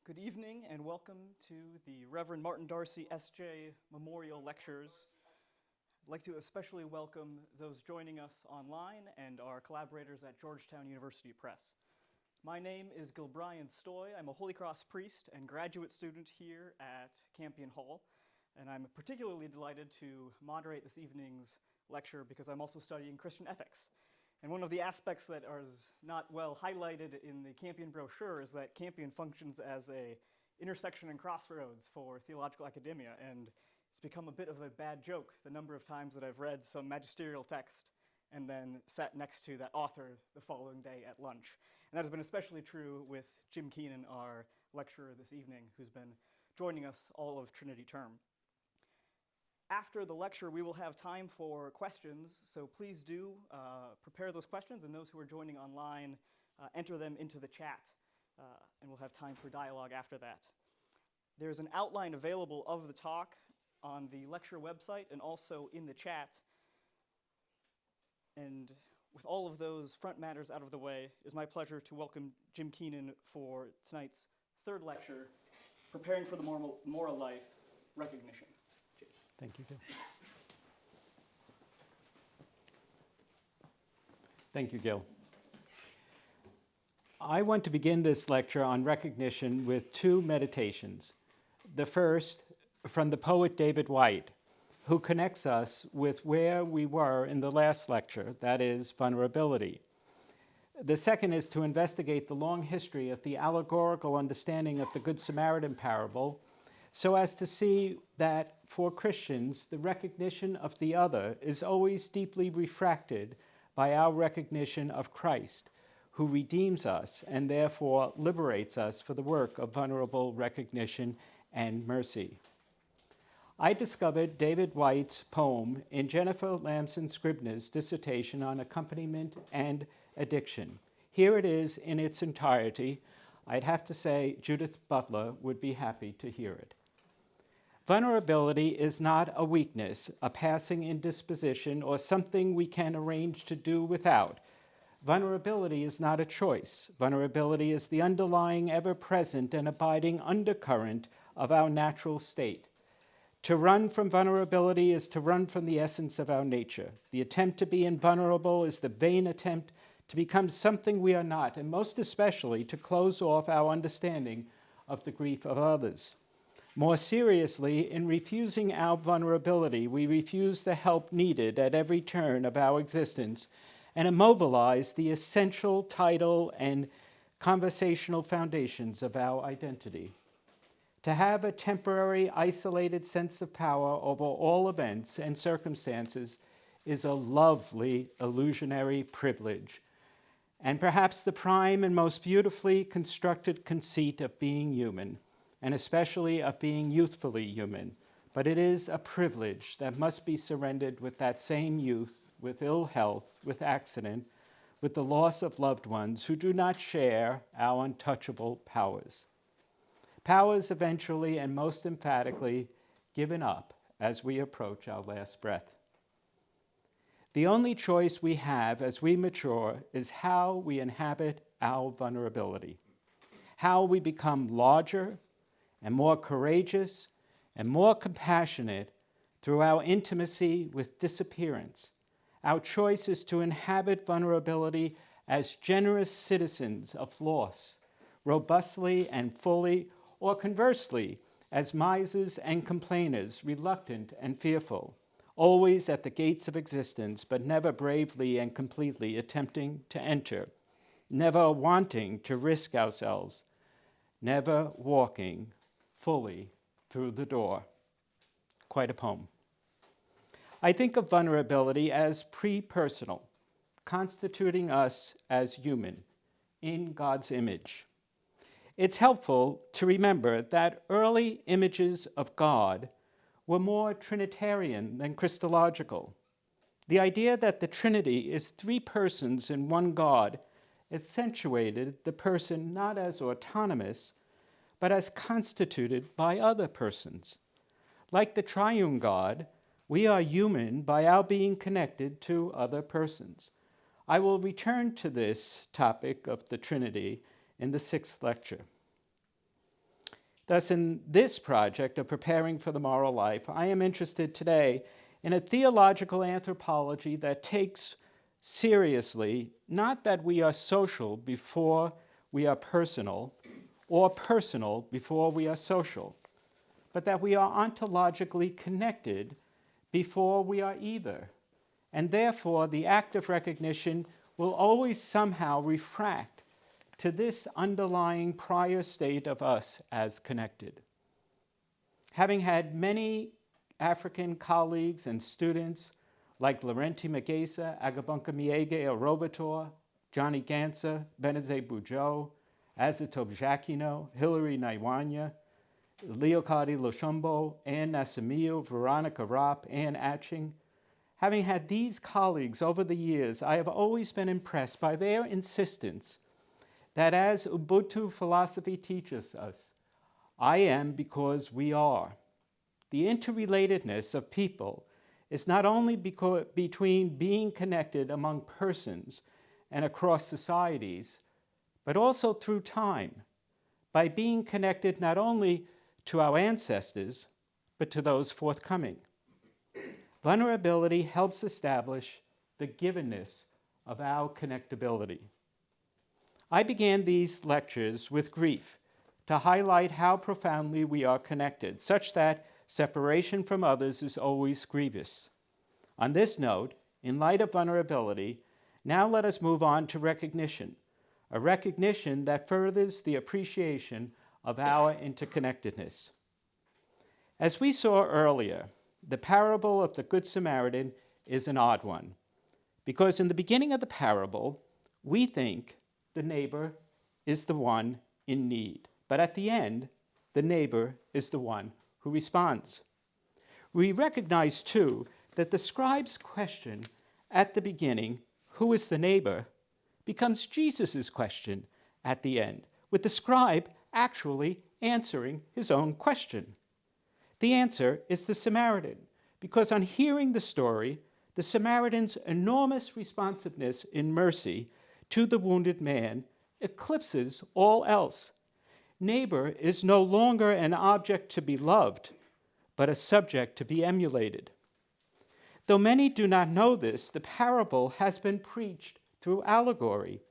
Good evening and welcome to the Reverend Martin Darcy S.J. Memorial Lectures. I'd like to especially welcome those joining us online and our collaborators at Georgetown University Press. My name is Gilbrian Stoy. I'm a Holy Cross priest and graduate student here at Campion Hall, and I'm particularly delighted to moderate this evening's lecture because I'm also studying Christian ethics. And one of the aspects that is not well highlighted in the Campion brochure is that Campion functions as a intersection and crossroads for theological academia, and it's become a bit of a bad joke the number of times that I've read some magisterial text and then sat next to that author the following day at lunch. And that has been especially true with Jim Keenan, our lecturer this evening, who's been joining us all of Trinity term. After the lecture, we will have time for questions, so please do prepare those questions, and those who are joining online, enter them into the chat, and we'll have time for dialogue after that. There's an outline available of the talk on the lecture website and also in the chat. And with all of those front matters out of the way, it is my pleasure to welcome Jim Keenan for tonight's third lecture, Preparing for the Moral Life, Recognition. Thank you, Gil. Thank you, Gil. I want to begin this lecture on recognition with two meditations. The first, from the poet David Whyte, who connects us with where we were in the last lecture, that is, vulnerability. The second is to investigate the long history of the allegorical understanding of the Good Samaritan parable, so as to see that for Christians, the recognition of the other is always deeply refracted by our recognition of Christ, who redeems us and therefore liberates us for the work of vulnerable recognition and mercy. I discovered David Whyte's poem in Jennifer Lamson Scribner's dissertation on accompaniment and addiction. Here it is in its entirety. I'd have to say Judith Butler would be happy to hear it. Vulnerability is not a weakness, a passing indisposition, or something we can arrange to do without. Vulnerability is not a choice. Vulnerability is the underlying, ever-present, and abiding undercurrent of our natural state. To run from vulnerability is to run from the essence of our nature. The attempt to be invulnerable is the vain attempt to become something we are not, and most especially to close off our understanding of the grief of others. More seriously, in refusing our vulnerability, we refuse the help needed at every turn of our existence and immobilize the essential title and conversational foundations of our identity. To have a temporary, isolated sense of power over all events and circumstances is a lovely, illusionary privilege, and perhaps the prime and most beautifully constructed conceit of being human, and especially of being youthfully human. But it is a privilege that must be surrendered with that same youth, with ill health, with accident, with the loss of loved ones who do not share our untouchable powers. Powers eventually and most emphatically given up as we approach our last breath. The only choice we have as we mature is how we inhabit our vulnerability, how we become larger and more courageous and more compassionate through our intimacy with disappearance. Our choice is to inhabit vulnerability as generous citizens of loss, robustly and fully, or conversely, as misers and complainers, reluctant and fearful, always at the gates of existence, but never bravely and completely attempting to enter, never wanting to risk ourselves, never walking fully through the door. Quite a poem. I think of vulnerability as pre-personal, constituting us as human, in God's image. It's helpful to remember that early images of God were more Trinitarian than Christological. The idea that the Trinity is three persons in one God accentuated the person not as autonomous, but as constituted by other persons. Like the triune God, we are human by our being connected to other persons. I will return to this topic of the Trinity in the sixth lecture. Thus, in this project of preparing for the moral life, I am interested today in a theological anthropology that takes seriously not that we are social before we are personal, or personal before we are social, but that we are ontologically connected before we are either. And therefore, the act of recognition will always somehow refract to this underlying prior state of us as connected. Having had many African colleagues and students like Laurenti Magesa, Agabunka Miege Arobator, Johnny Ganser, Benazet Bujo, Azatob Jacquino, Hilary Naiwanya, Leocadi Loshombo, Ann Nassimio, Veronica Ropp, Ann Atching. Having had these colleagues over the years, I have always been impressed by their insistence that as Ubuntu philosophy teaches us, I am because we are. The interrelatedness of people is not only between being connected among persons and across societies, but also through time, by being connected not only to our ancestors, but to those forthcoming. Vulnerability helps establish the givenness of our connectability. I began these lectures with grief to highlight how profoundly we are connected, such that separation from others is always grievous. On this note, in light of vulnerability, now let us move on to recognition, a recognition that furthers the appreciation of our interconnectedness. As we saw earlier, the parable of the Good Samaritan is an odd one, because in the beginning of the parable, we think the neighbor is the one in need. But at the end, the neighbor is the one who responds. We recognize, too, that the scribe's question at the beginning, who is the neighbor, becomes Jesus' question at the end, with the scribe actually answering his own question. The answer is the Samaritan, because on hearing the story, the Samaritan's enormous responsiveness in mercy to the wounded man eclipses all else. Neighbor is no longer an object to be loved, but a subject to be emulated. Though many do not know this, the parable has been preached through allegory,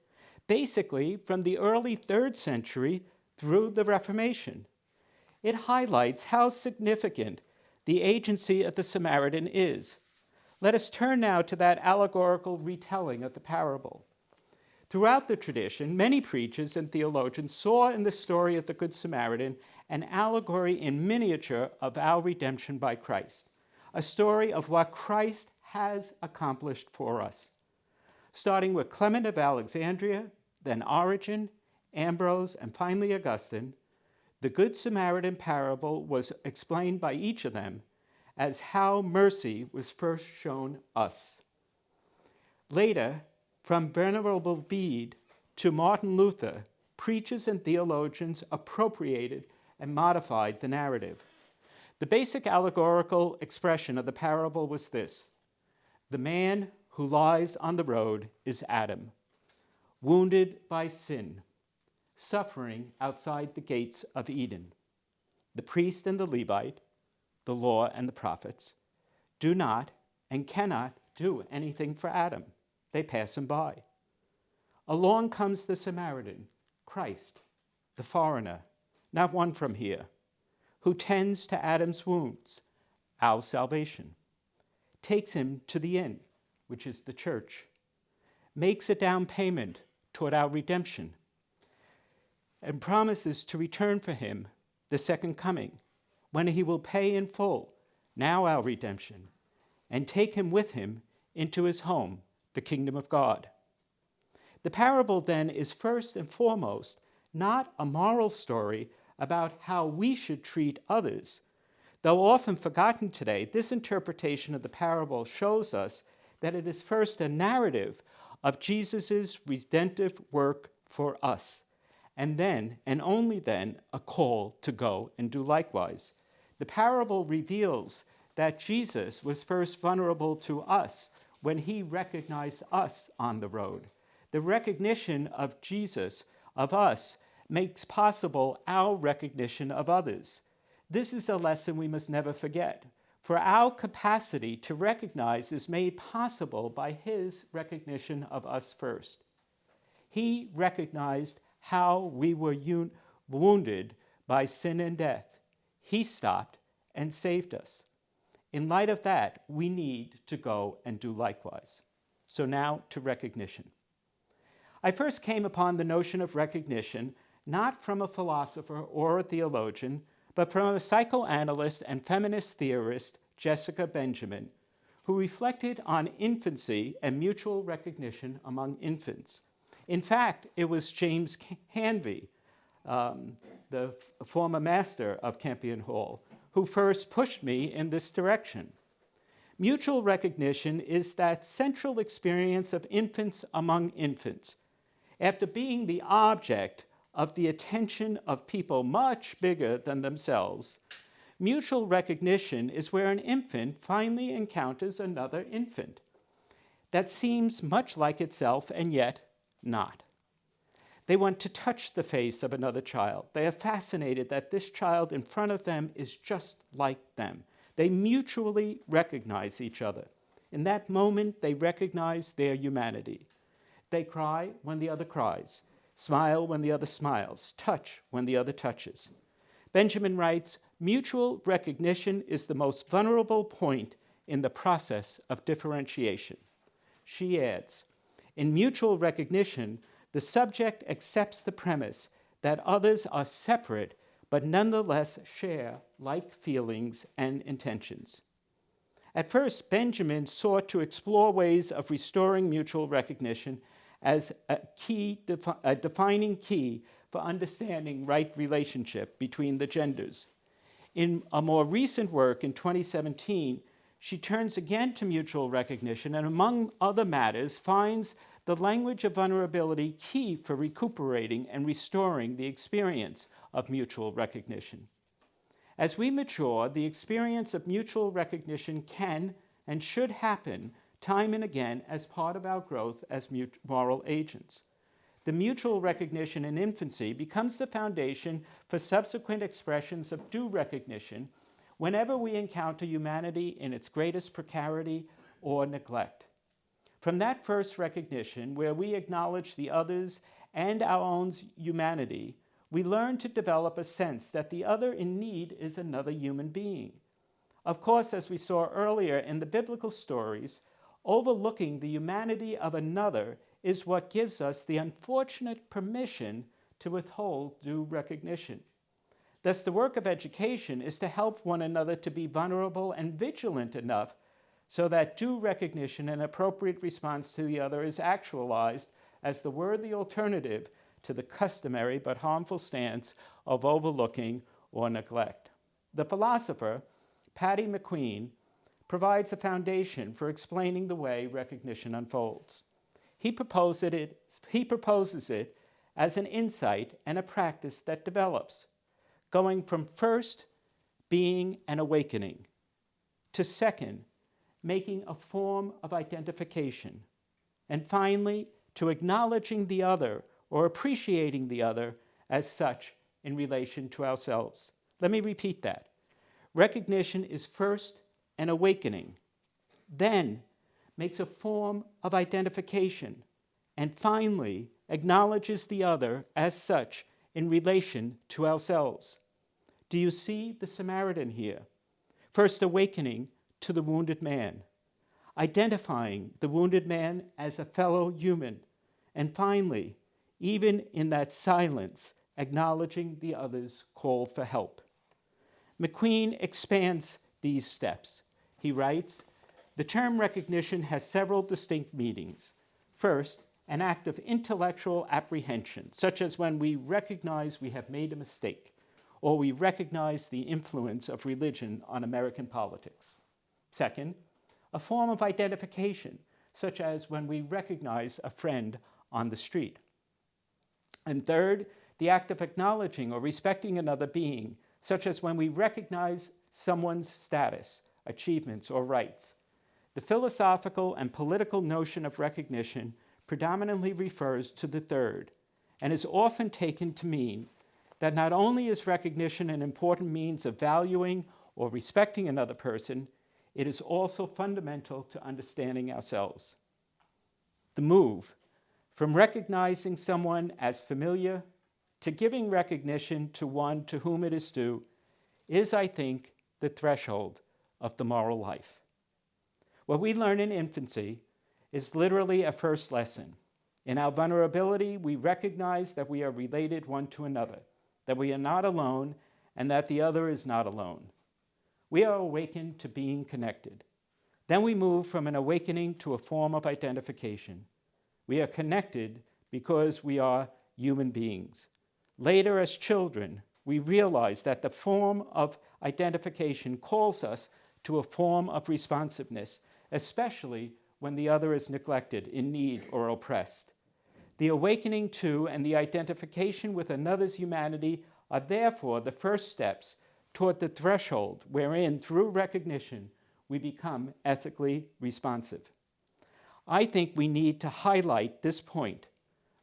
basically from the early 3rd century through the Reformation. It highlights how significant the agency of the Samaritan is. Let us turn now to that allegorical retelling of the parable. Throughout the tradition, many preachers and theologians saw in the story of the Good Samaritan an allegory in miniature of our redemption by Christ, a story of what Christ has accomplished for us. Starting with Clement of Alexandria, then Origen, Ambrose, and finally Augustine, the Good Samaritan parable was explained by each of them as how mercy was first shown us. Later, from Venerable Bede to Martin Luther, preachers and theologians appropriated and modified the narrative. The basic allegorical expression of the parable was this: the man who lies on the road is Adam, wounded by sin, suffering outside the gates of Eden. The priest and the Levite, the law and the prophets, do not and cannot do anything for Adam. They pass him by. Along comes the Samaritan, Christ, the foreigner, not one from here, who tends to Adam's wounds, our salvation, takes him to the inn, which is the church, makes a down payment toward our redemption, and promises to return for him the second coming, when he will pay in full, now our redemption, and take him with him into his home, the kingdom of God. The parable then is first and foremost not a moral story about how we should treat others. Though often forgotten today, this interpretation of the parable shows us that it is first a narrative of Jesus' redemptive work for us, and then, and only then, a call to go and do likewise. The parable reveals that Jesus was first vulnerable to us when he recognized us on the road. The recognition of Jesus, of us, makes possible our recognition of others. This is a lesson we must never forget, for our capacity to recognize is made possible by his recognition of us first. He recognized how we were wounded by sin and death. He stopped and saved us. In light of that, we need to go and do likewise. So now to recognition. I first came upon the notion of recognition not from a philosopher or a theologian, but from a psychoanalyst and feminist theorist, Jessica Benjamin, who reflected on infancy and mutual recognition among infants. In fact, it was James Keenan, the former master of Campion Hall, who first pushed me in this direction. Mutual recognition is that central experience of infants among infants. After being the object of the attention of people much bigger than themselves, mutual recognition is where an infant finally encounters another infant that seems much like itself and yet not. They want to touch the face of another child. They are fascinated that this child in front of them is just like them. They mutually recognize each other. In that moment, they recognize their humanity. They cry when the other cries, smile when the other smiles, touch when the other touches. Benjamin writes, mutual recognition is the most vulnerable point in the process of differentiation. She adds, in mutual recognition, the subject accepts the premise that others are separate but nonetheless share like feelings and intentions. At first, Benjamin sought to explore ways of restoring mutual recognition as a defining key for understanding right relationship between the genders. In a more recent work in 2017, she turns again to mutual recognition and, among other matters, finds the language of vulnerability key for recuperating and restoring the experience of mutual recognition. As we mature, the experience of mutual recognition can and should happen time and again as part of our growth as moral agents. The mutual recognition in infancy becomes the foundation for subsequent expressions of due recognition whenever we encounter humanity in its greatest precarity or neglect. From that first recognition, where we acknowledge the others and our own humanity, we learn to develop a sense that the other in need is another human being. Of course, as we saw earlier in the biblical stories, overlooking the humanity of another is what gives us the unfortunate permission to withhold due recognition. Thus, the work of education is to help one another to be vulnerable and vigilant enough so that due recognition and appropriate response to the other is actualized as the worthy alternative to the customary but harmful stance of overlooking or neglect. The philosopher, Patty McQueen, provides a foundation for explaining the way recognition unfolds. He proposes it as an insight and a practice that develops, going from first being an awakening to second, making a form of identification, and finally, to acknowledging the other or appreciating the other as such in relation to ourselves. Let me repeat that. Recognition is first an awakening, then makes a form of identification, and finally acknowledges the other as such in relation to ourselves. Do you see the Samaritan here? First awakening to the wounded man, identifying the wounded man as a fellow human, and finally, even in that silence, acknowledging the other's call for help. McQueen expands these steps. He writes, the term recognition has several distinct meanings. First, an act of intellectual apprehension, such as when we recognize we have made a mistake, or we recognize the influence of religion on American politics. Second, a form of identification, such as when we recognize a friend on the street. And third, the act of acknowledging or respecting another being, such as when we recognize someone's status, achievements, or rights. The philosophical and political notion of recognition predominantly refers to the third, and is often taken to mean that not only is recognition an important means of valuing or respecting another person, it is also fundamental to understanding ourselves. The move from recognizing someone as familiar to giving recognition to one to whom it is due is, I think, the threshold of the moral life. What we learn in infancy is literally a first lesson. In our vulnerability, we recognize that we are related one to another, that we are not alone, and that the other is not alone. We are awakened to being connected. Then we move from an awakening to a form of identification. We are connected because we are human beings. Later, as children, we realize that the form of identification calls us to a form of responsiveness, especially when the other is neglected, in need, or oppressed. The awakening to and the identification with another's humanity are therefore the first steps toward the threshold wherein, through recognition, we become ethically responsive. I think we need to highlight this point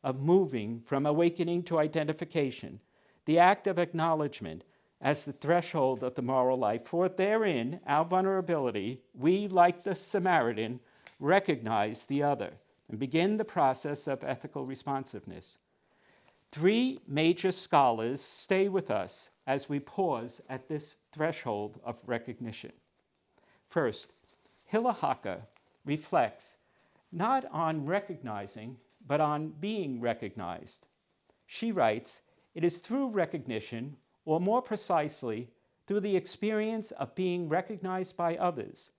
of moving from awakening to identification, the act of acknowledgement, as the threshold of the moral life. For therein, our vulnerability, we, like the Samaritan, recognize the other and begin the process of ethical responsiveness. Three major scholars stay with us as we pause at this threshold of recognition. First, Hilla Haka reflects not on recognizing, but on being recognized. She writes, "It is through recognition, or more precisely, through the experience of being recognized by others,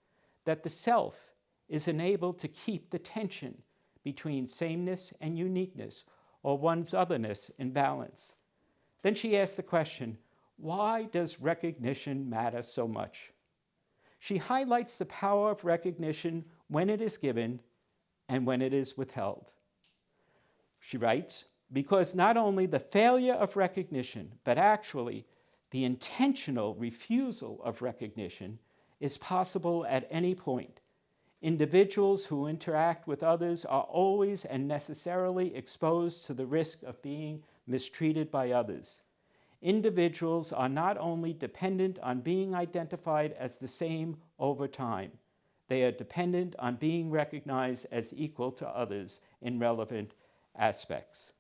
that the self is enabled to keep the tension between sameness and uniqueness, or one's otherness, in balance." Then she asks the question, why does recognition matter so much? She highlights the power of recognition when it is given and when it is withheld. She writes, because not only the failure of recognition, but actually the intentional refusal of recognition is possible at any point. Individuals who interact with others are always and necessarily exposed to the risk of being mistreated by others. Individuals are not only dependent on being identified as the same over time, they are dependent on being recognized as equal to others in relevant aspects.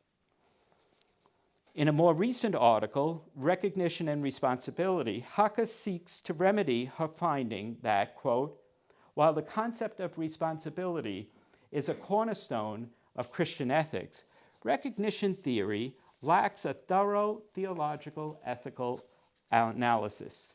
In a more recent article, Recognition and Responsibility, Haka seeks to remedy her finding that, quote, while the concept of responsibility is a cornerstone of Christian ethics, recognition theory lacks a thorough theological ethical analysis.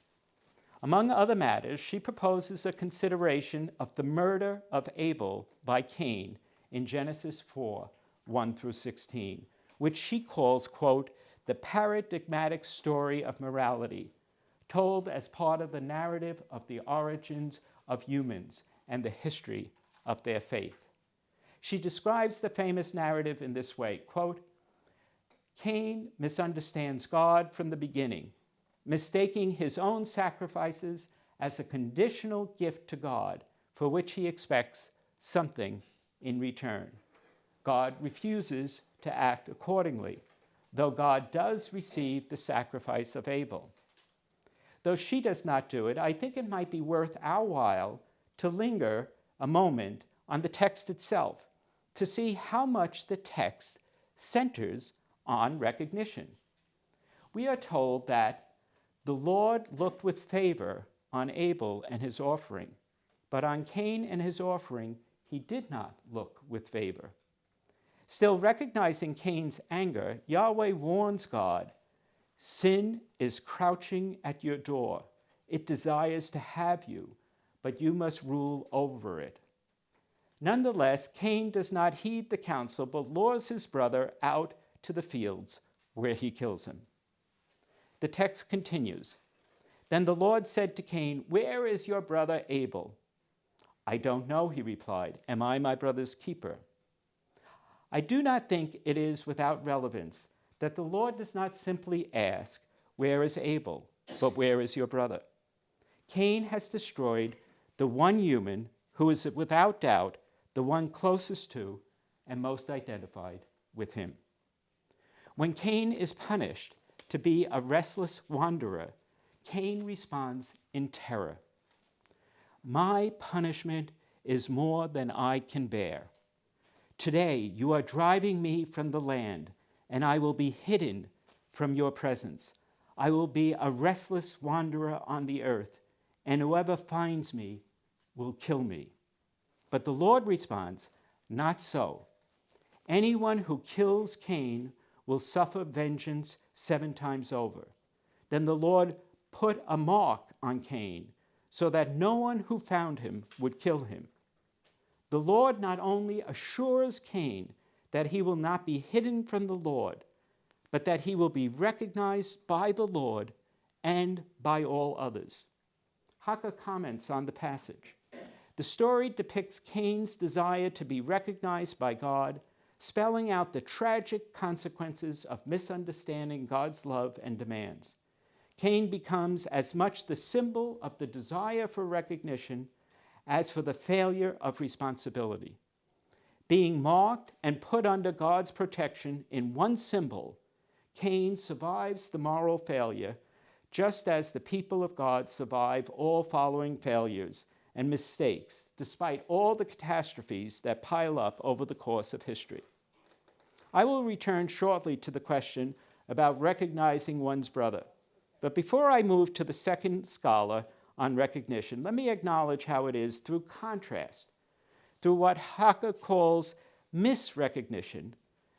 Among other matters, she proposes a consideration of the murder of Abel by Cain in Genesis 4, 1 through 16, which she calls, quote, the paradigmatic story of morality, told as part of the narrative of the origins of humans and the history of their faith. She describes the famous narrative in this way, quote, Cain misunderstands God from the beginning, mistaking his own sacrifices as a conditional gift to God for which he expects something in return. God refuses to act accordingly, though God does receive the sacrifice of Abel. Though she does not do it, I think it might be worth our while to linger a moment on the text itself to see how much the text centers on recognition. We are told that the Lord looked with favor on Abel and his offering, but on Cain and his offering he did not look with favor. Still, recognizing Cain's anger, Yahweh warns God, sin is crouching at your door. It desires to have you, but you must rule over it. Nonetheless, Cain does not heed the counsel, but lures his brother out to the fields where he kills him. The text continues. Then the Lord said to Cain, where is your brother Abel? I don't know, he replied. Am I my brother's keeper? I do not think it is without relevance that the Lord does not simply ask, where is Abel, but where is your brother? Cain has destroyed the one human who is without doubt the one closest to and most identified with him. When Cain is punished to be a restless wanderer, Cain responds in terror. My punishment is more than I can bear. Today you are driving me from the land, and I will be hidden from your presence. I will be a restless wanderer on the earth, and whoever finds me will kill me. But the Lord responds, not so. Anyone who kills Cain will suffer vengeance 7 times over. Then the Lord put a mark on Cain, so that no one who found him would kill him. The Lord not only assures Cain that he will not be hidden from the Lord, but that he will be recognized by the Lord and by all others. Haka comments on the passage. The story depicts Cain's desire to be recognized by God, spelling out the tragic consequences of misunderstanding God's love and demands. Cain becomes as much the symbol of the desire for recognition as for the failure of responsibility. Being marked and put under God's protection in one symbol, Cain survives the moral failure, just as the people of God survive all following failures and mistakes, despite all the catastrophes that pile up over the course of history. I will return shortly to the question about recognizing one's brother. But before I move to the second scholar on recognition, let me acknowledge how it is through contrast, through what Haka calls misrecognition,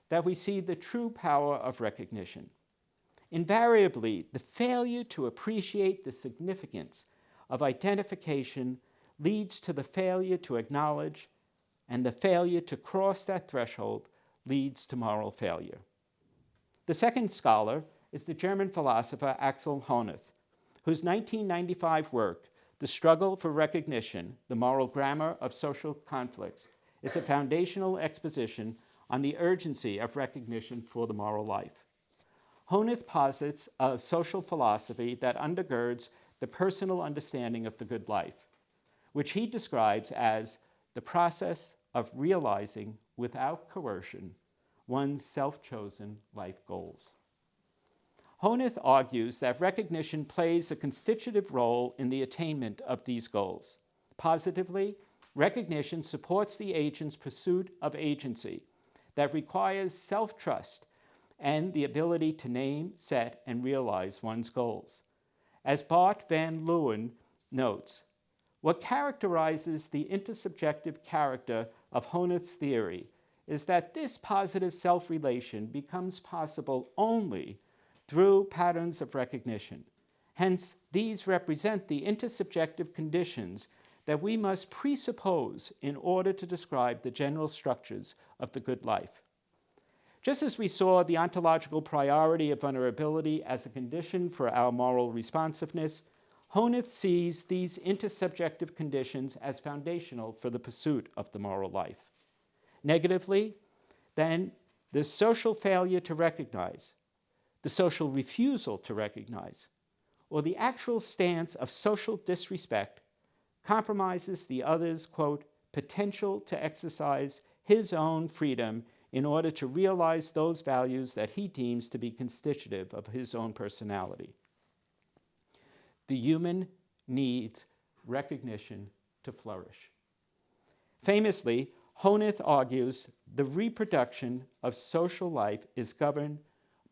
that we see the true power of recognition. Invariably, the failure to appreciate the significance of identification leads to the failure to acknowledge, and the failure to cross that threshold leads to moral failure. The second scholar is the German philosopher Axel Honneth, whose 1995 work, The Struggle for Recognition, The Moral Grammar of Social Conflicts, is a foundational exposition on the urgency of recognition for the moral life. Honneth posits a social philosophy that undergirds the personal understanding of the good life, which he describes as the process of realizing without coercion one's self-chosen life goals. Honneth argues that recognition plays a constitutive role in the attainment of these goals. Positively, recognition supports the agent's pursuit of agency that requires self-trust and the ability to name, set, and realize one's goals. As Bart van Leeuwen notes, what characterizes the intersubjective character of Honneth's theory is that this positive self-relation becomes possible only through patterns of recognition. Hence, these represent the intersubjective conditions that we must presuppose in order to describe the general structures of the good life. Just as we saw the ontological priority of vulnerability as a condition for our moral responsiveness, Honneth sees these intersubjective conditions as foundational for the pursuit of the moral life. Negatively, then, the social failure to recognize, the social refusal to recognize, or the actual stance of social disrespect compromises the other's, quote, potential to exercise his own freedom in order to realize those values that he deems to be constitutive of his own personality. The human needs recognition to flourish. Famously, Honneth argues the reproduction of social life is governed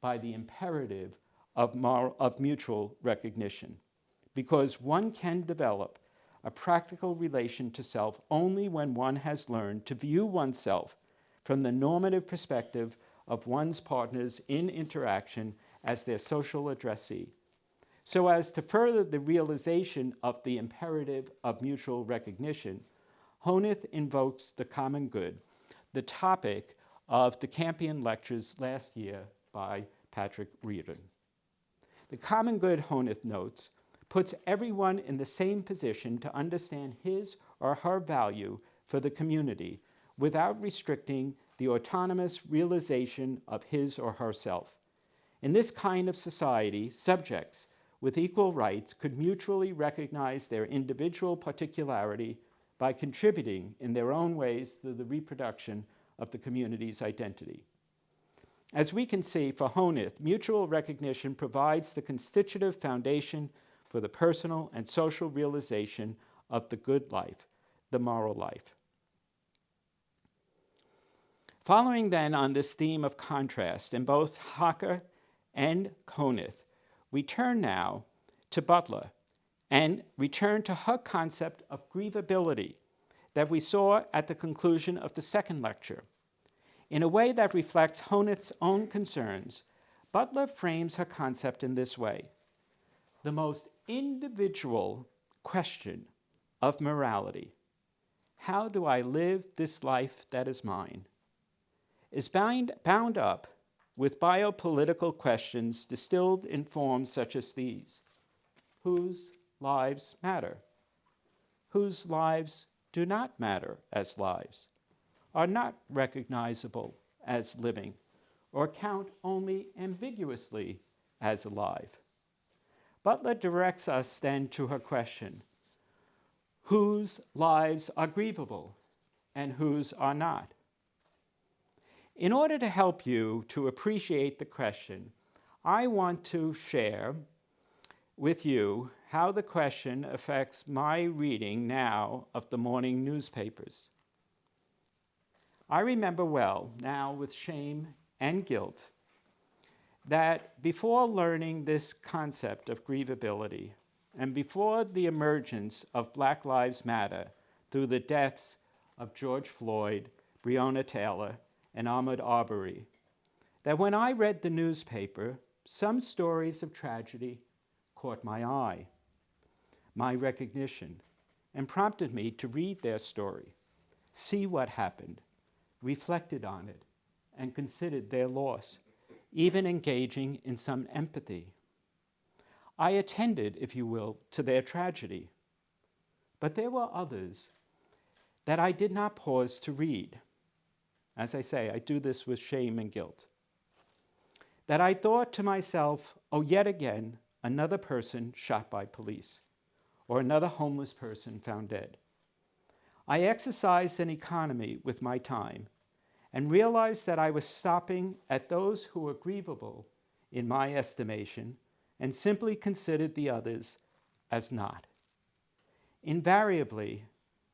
by the imperative of mutual recognition, because one can develop a practical relation to self only when one has learned to view oneself from the normative perspective of one's partners in interaction as their social addressee, so as to further the realization of the imperative of mutual recognition. Honneth invokes the common good, the topic of the Campion lectures last year by Patrick Reardon. The common good, Honneth notes, puts everyone in the same position to understand his or her value for the community without restricting the autonomous realization of his or herself. In this kind of society, subjects with equal rights could mutually recognize their individual particularity by contributing in their own ways to the reproduction of the community's identity. As we can see, for Honeth, mutual recognition provides the constitutive foundation for the personal and social realization of the good life, the moral life. Following then on this theme of contrast in both Hacker and Honeth, we turn now to Butler and return to her concept of grievability that we saw at the conclusion of the second lecture. In a way that reflects Honeth's own concerns, Butler frames her concept in this way: the most individual question of morality, how do I live this life that is mine, is bound up with biopolitical questions distilled in forms such as these. Whose lives matter? Whose lives do not matter as lives, are not recognizable as living, or count only ambiguously as alive? Butler directs us then to her question: whose lives are grievable and whose are not? In order to help you to appreciate the question, I want to share with you how the question affects my reading now of the morning newspapers. I remember well, now with shame and guilt, that before learning this concept of grievability, and before the emergence of Black Lives Matter through the deaths of George Floyd, Breonna Taylor, and Ahmaud Arbery, that when I read the newspaper, some stories of tragedy caught my eye, my recognition, and prompted me to read their story, see what happened, reflected on it, and considered their loss, even engaging in some empathy. I attended, if you will, to their tragedy. But there were others that I did not pause to read. As I say, I do this with shame and guilt. That I thought to myself, oh, yet again, another person shot by police, or another homeless person found dead. I exercised an economy with my time and realized that I was stopping at those who were grievable in my estimation and simply considered the others as not. Invariably,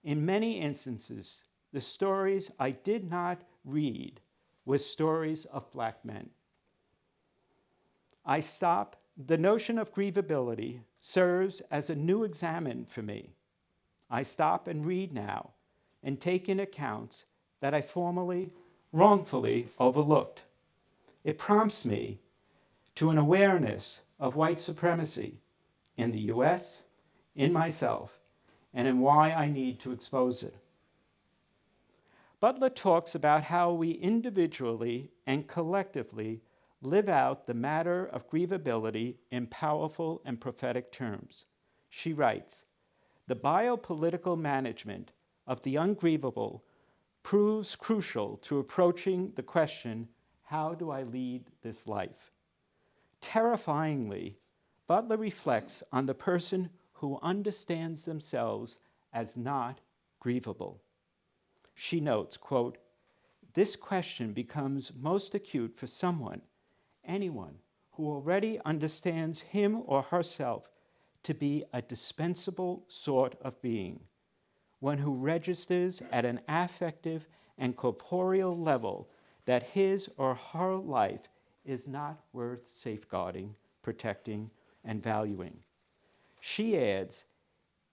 in many instances, the stories I did not read were stories of Black men. The notion of grievability serves as a new examine for me. I stop and read now and take in accounts that I formerly wrongfully overlooked. It prompts me to an awareness of white supremacy in the US, in myself, and in why I need to expose it. Butler talks about how we individually and collectively live out the matter of grievability in powerful and prophetic terms. She writes, the biopolitical management of the ungrievable proves crucial to approaching the question, how do I lead this life? Terrifyingly, Butler reflects on the person who understands themselves as not grievable. She notes, quote, this question becomes most acute for anyone who already understands him or herself to be a dispensable sort of being, one who registers at an affective and corporeal level that his or her life is not worth safeguarding, protecting, and valuing. She adds,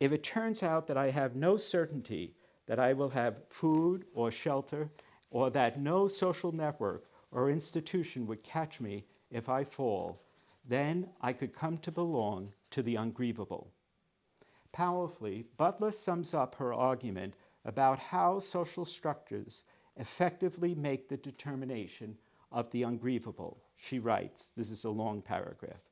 if it turns out that I have no certainty that I will have food or shelter, or that no social network or institution would catch me if I fall, then I could come to belong to the ungrievable. Powerfully, Butler sums up her argument about how social structures effectively make the determination of the ungrievable. She writes, this is a long paragraph,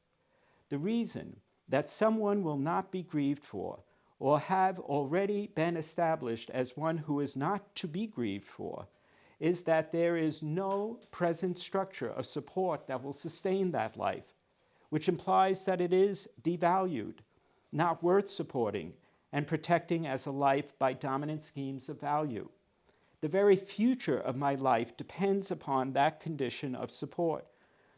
the reason that someone will not be grieved for or have already been established as one who is not to be grieved for is that there is no present structure of support that will sustain that life, which implies that it is devalued, not worth supporting and protecting as a life by dominant schemes of value. The very future of my life depends upon that condition of support.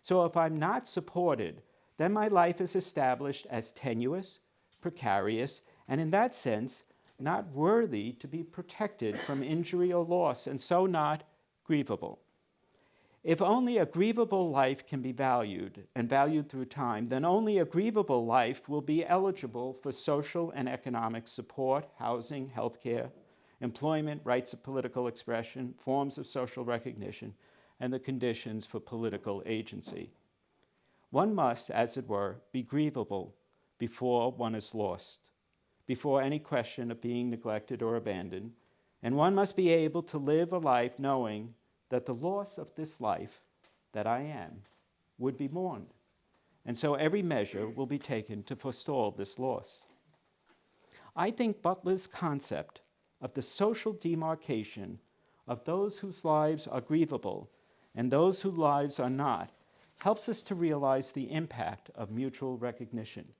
So if I'm not supported, then my life is established as tenuous, precarious, and in that sense, not worthy to be protected from injury or loss, and so not grievable. If only a grievable life can be valued, and valued through time, then only a grievable life will be eligible for social and economic support, housing, healthcare, employment, rights of political expression, forms of social recognition, and the conditions for political agency. One must, as it were, be grievable before one is lost, before any question of being neglected or abandoned, and one must be able to live a life knowing that the loss of this life that I am would be mourned. And so every measure will be taken to forestall this loss. I think Butler's concept of the social demarcation of those whose lives are grievable and those whose lives are not helps us to realize the impact of mutual recognition.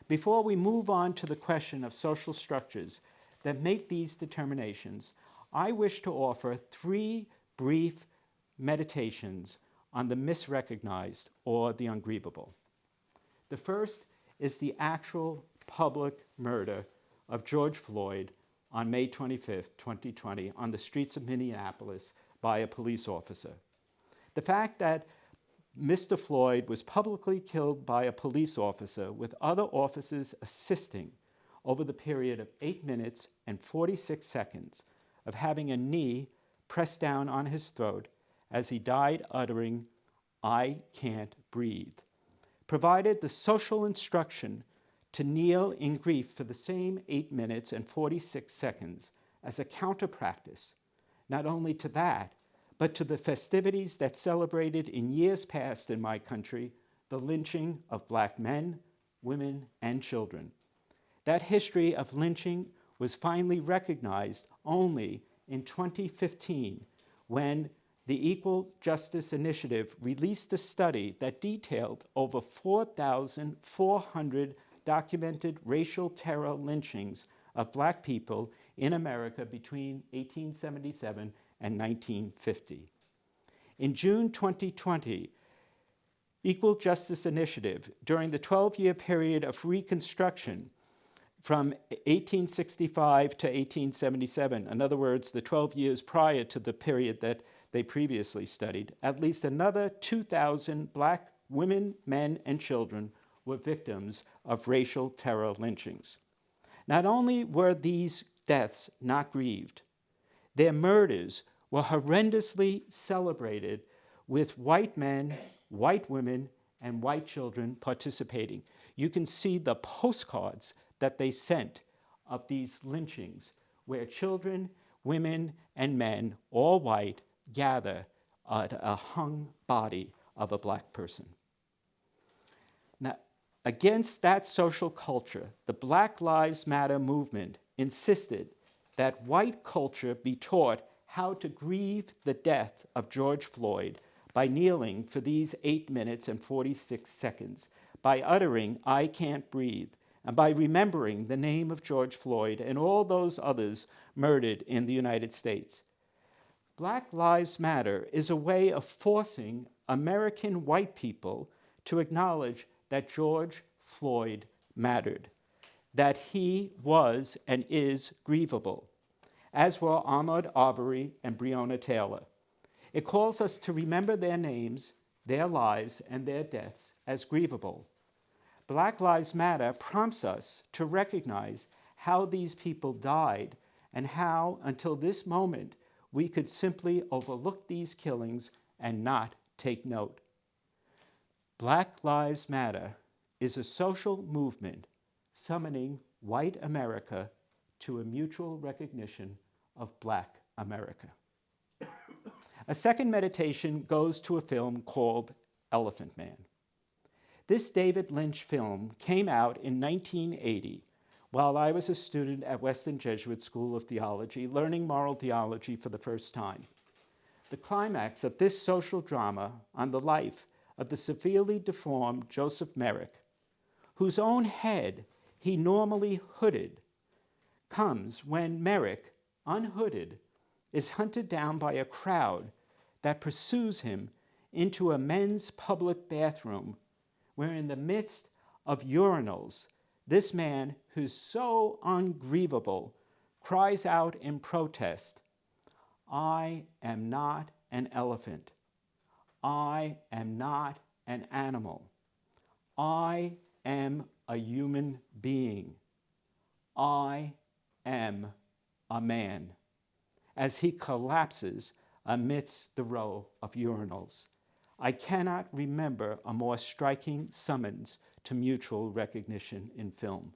Before we move on to the question of social structures that make these determinations, I wish to offer 3 brief meditations on the misrecognized or the ungrievable. The first is the actual public murder of George Floyd on May 25th, 2020, on the streets of Minneapolis by a police officer. The fact that Mr. Floyd was publicly killed by a police officer with other officers assisting over the period of 8 minutes and 46 seconds of having a knee pressed down on his throat as he died uttering, "I can't breathe," provided the social instruction to kneel in grief for the same 8 minutes and 46 seconds as a counter-practice, not only to that, but to the festivities that celebrated in years past in my country the lynching of Black men, women, and children. That history of lynching was finally recognized only in 2015 when the Equal Justice Initiative released a study that detailed over 4,400 documented racial terror lynchings of Black people in America between 1877 and 1950. In June 2020, Equal Justice Initiative, during the 12-year period of Reconstruction from 1865 to 1877, in other words, the 12 years prior to the period that they previously studied, at least another 2,000 Black women, men, and children were victims of racial terror lynchings. Not only were these deaths not grieved, their murders were horrendously celebrated with white men, white women, and white children participating. You can see the postcards that they sent of these lynchings, where children, women, and men, all white, gather at a hung body of a Black person. Now, against that social culture, the Black Lives Matter movement insisted that white culture be taught how to grieve the death of George Floyd by kneeling for these 8 minutes and 46 seconds, by uttering, "I can't breathe," and by remembering the name of George Floyd and all those others murdered in the United States. Black Lives Matter is a way of forcing American white people to acknowledge that George Floyd mattered, that he was and is grievable, as were Ahmaud Arbery and Breonna Taylor. It calls us to remember their names, their lives, and their deaths as grievable. Black Lives Matter prompts us to recognize how these people died and how, until this moment, we could simply overlook these killings and not take note. Black Lives Matter is a social movement summoning white America to a mutual recognition of Black America. A second meditation goes to a film called Elephant Man. This David Lynch film came out in 1980 while I was a student at Weston Jesuit School of Theology, learning moral theology for the first time. The climax of this social drama on the life of the severely deformed Joseph Merrick, whose own head he normally hooded, comes when Merrick, unhooded, is hunted down by a crowd that pursues him into a men's public bathroom, where in the midst of urinals, this man who's so ungrievable cries out in protest, "I am not an elephant. I am not an animal. I am a human being. I am a man," as he collapses amidst the row of urinals. I cannot remember a more striking summons to mutual recognition in film.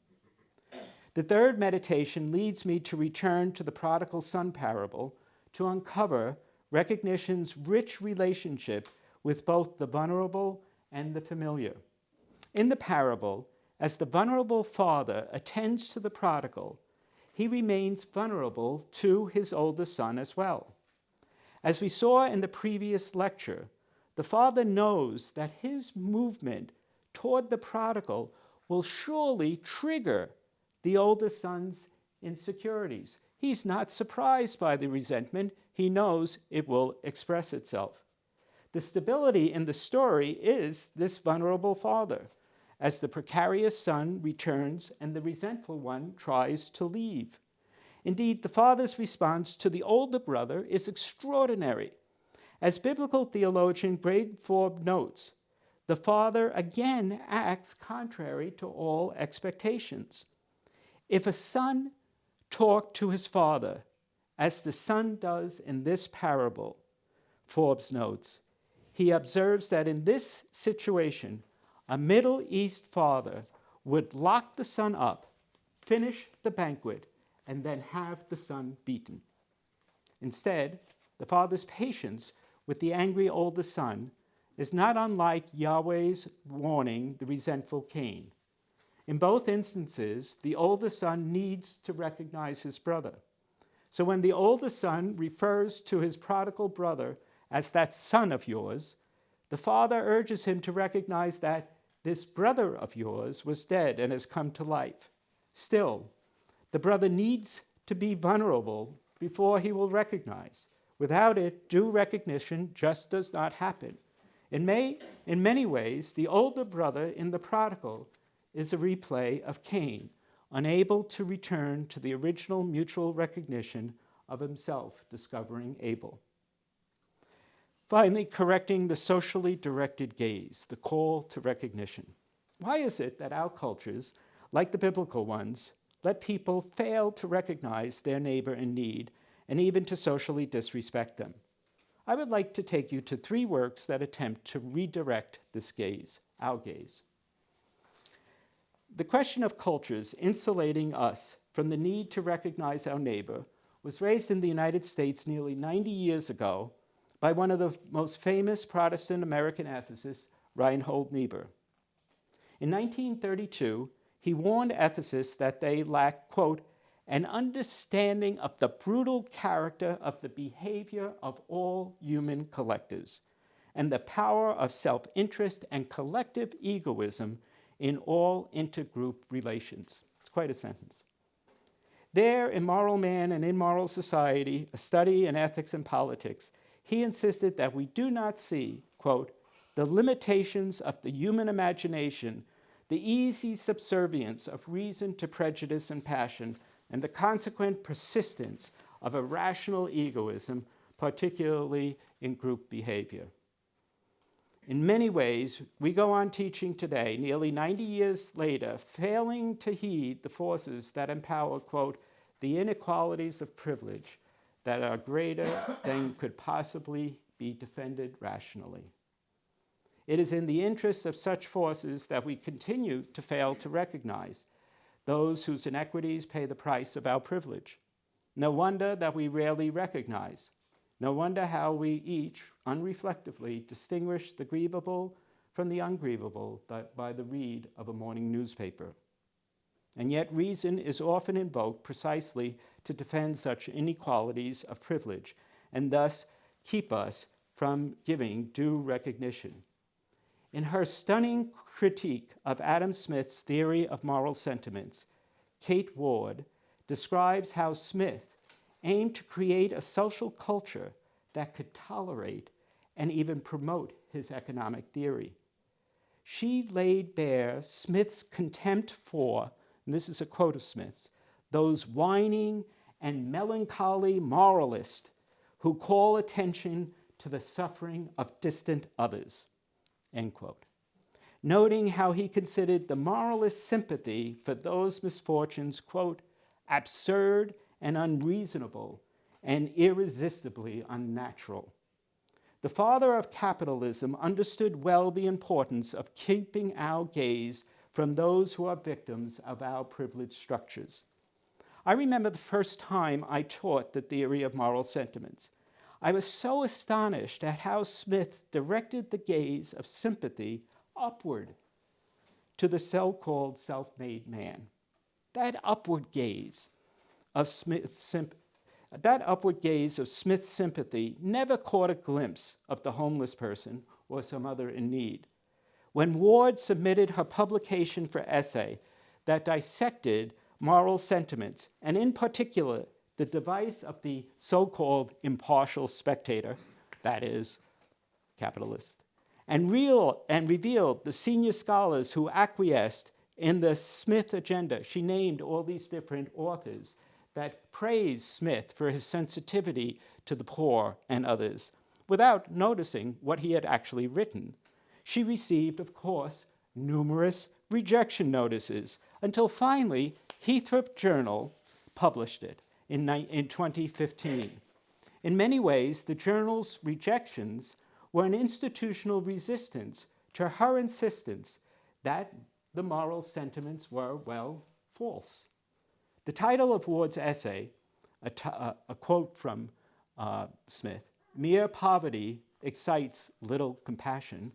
The third meditation leads me to return to the prodigal son parable to uncover recognition's rich relationship with both the vulnerable and the familiar. In the parable, as the vulnerable father attends to the prodigal, he remains vulnerable to his older son as well. As we saw in the previous lecture, the father knows that his movement toward the prodigal will surely trigger the older son's insecurities. He's not surprised by the resentment. He knows it will express itself. The stability in the story is this vulnerable father, as the precarious son returns and the resentful one tries to leave. Indeed, the father's response to the older brother is extraordinary. As biblical theologian Greg Forbes notes, the father again acts contrary to all expectations. If a son talked to his father, as the son does in this parable, Forbes notes, he observes that in this situation, a Middle East father would lock the son up, finish the banquet, and then have the son beaten. Instead, the father's patience with the angry older son is not unlike Yahweh's warning the resentful Cain. In both instances, the older son needs to recognize his brother. So when the older son refers to his prodigal brother as "that son of yours," the father urges him to recognize that this brother of yours was dead and has come to life. Still, the brother needs to be vulnerable before he will recognize. Without it, due recognition just does not happen. In many ways, the older brother in the prodigal is a replay of Cain, unable to return to the original mutual recognition of himself discovering Abel. Finally, correcting the socially directed gaze, the call to recognition. Why is it that our cultures, like the biblical ones, let people fail to recognize their neighbor in need and even to socially disrespect them? I would like to take you to 3 works that attempt to redirect this gaze, our gaze. The question of cultures insulating us from the need to recognize our neighbor was raised in the United States nearly 90 years ago by one of the most famous Protestant American ethicists, Reinhold Niebuhr. In 1932, he warned ethicists that they lacked, quote, "an understanding of the brutal character of the behavior of all human collectives and the power of self-interest and collective egoism in all intergroup relations." It's quite a sentence. There, in Moral Man and Immoral Society, a study in ethics and politics, he insisted that we do not see, quote, "the limitations of the human imagination, the easy subservience of reason to prejudice and passion, and the consequent persistence of irrational egoism, particularly in group behavior." In many ways, we go on teaching today, nearly 90 years later, failing to heed the forces that empower, quote, "the inequalities of privilege that are greater than could possibly be defended rationally." It is in the interests of such forces that we continue to fail to recognize those whose inequities pay the price of our privilege. No wonder that we rarely recognize. No wonder how we each, unreflectively, distinguish the grievable from the ungrievable by the read of a morning newspaper. And yet reason is often invoked precisely to defend such inequalities of privilege and thus keep us from giving due recognition. In her stunning critique of Adam Smith's theory of moral sentiments, Kate Ward describes how Smith, aimed to create a social culture that could tolerate and even promote his economic theory. She laid bare Smith's contempt for, and this is a quote of Smith's, those whining and melancholy moralists who call attention to the suffering of distant others, end quote. Noting how he considered the moralist sympathy for those misfortunes, quote, absurd and unreasonable and irresistibly unnatural. The father of capitalism understood well the importance of keeping our gaze from those who are victims of our privileged structures. I remember the first time I taught the theory of moral sentiments. I was so astonished at how Smith directed the gaze of sympathy upward to the so-called self-made man. That upward gaze of Smith's sympathy never caught a glimpse of the homeless person or some other in need. When Ward submitted her publication for essay that dissected moral sentiments, and in particular, the device of the so-called impartial spectator, that is, capitalist, and revealed the senior scholars who acquiesced in the Smith agenda. She named all these different authors that praised Smith for his sensitivity to the poor and others, without noticing what he had actually written. She received, of course, numerous rejection notices, until finally Heathrow Journal published it in 2015. In many ways, the journal's rejections were an institutional resistance to her insistence that the moral sentiments were, well, false. The title of Ward's essay, a quote from Smith, "Mere poverty excites little compassion."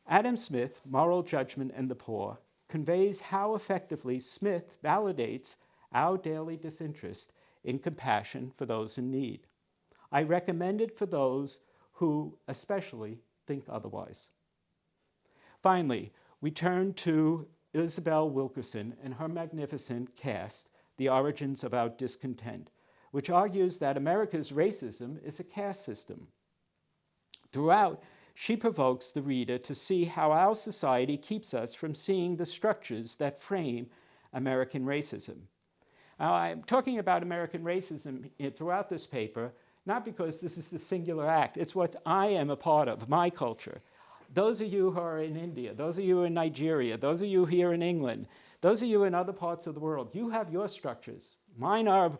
Adam Smith, Moral Judgment and the Poor, conveys how effectively Smith validates our daily disinterest in compassion for those in need. I recommend it for those who especially think otherwise. Finally, we turn to Isabel Wilkerson and her magnificent cast, The Origins of Our Discontent, which argues that America's racism is a caste system. Throughout, she provokes the reader to see how our society keeps us from seeing the structures that frame American racism. Now, I'm talking about American racism throughout this paper, not because this is the singular act. It's what I am a part of, my culture. Those of you who are in India, those of you in Nigeria, those of you here in England, those of you in other parts of the world, you have your structures. Mine are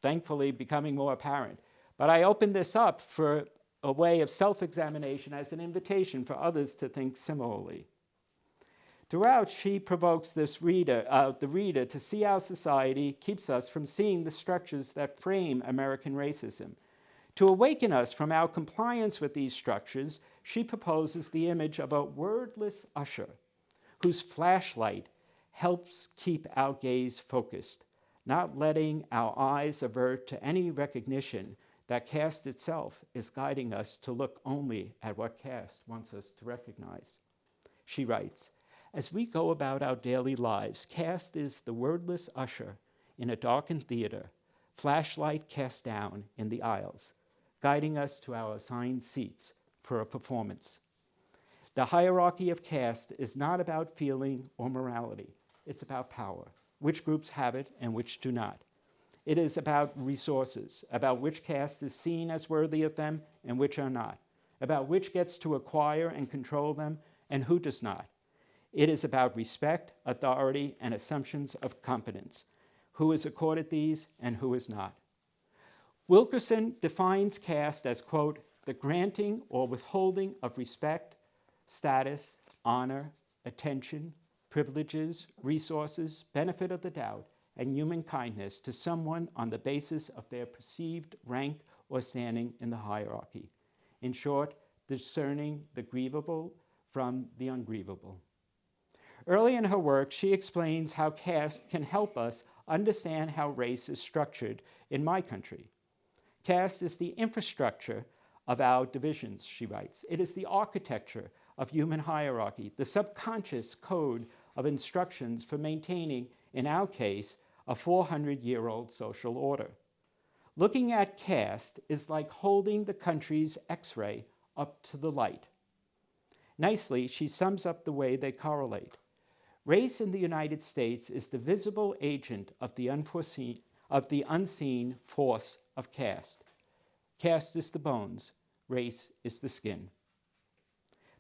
thankfully becoming more apparent. But I open this up for a way of self-examination as an invitation for others to think similarly. Throughout, she provokes the reader to see how society keeps us from seeing the structures that frame American racism. To awaken us from our compliance with these structures, she proposes the image of a wordless usher whose flashlight helps keep our gaze focused, not letting our eyes avert to any recognition that caste itself is guiding us to look only at what caste wants us to recognize. She writes, "As we go about our daily lives, caste is the wordless usher in a darkened theater, flashlight cast down in the aisles, guiding us to our assigned seats for a performance. The hierarchy of caste is not about feeling or morality. It's about power, which groups have it and which do not. It is about resources, about which caste is seen as worthy of them and which are not, about which gets to acquire and control them and who does not. It is about respect, authority, and assumptions of competence, who is accorded these and who is not." Wilkerson defines caste as, quote, "the granting or withholding of respect, status, honor, attention, privileges, resources, benefit of the doubt, and human kindness to someone on the basis of their perceived rank or standing in the hierarchy. In short, discerning the grievable from the ungrievable." Early in her work, she explains how caste can help us understand how race is structured in my country. Caste is the infrastructure of our divisions, she writes. It is the architecture of human hierarchy, the subconscious code of instructions for maintaining, in our case, a 400-year-old social order. Looking at caste is like holding the country's X-ray up to the light. Nicely, she sums up the way they correlate. Race in the United States is the visible agent of the unseen force of caste. Caste is the bones, race is the skin.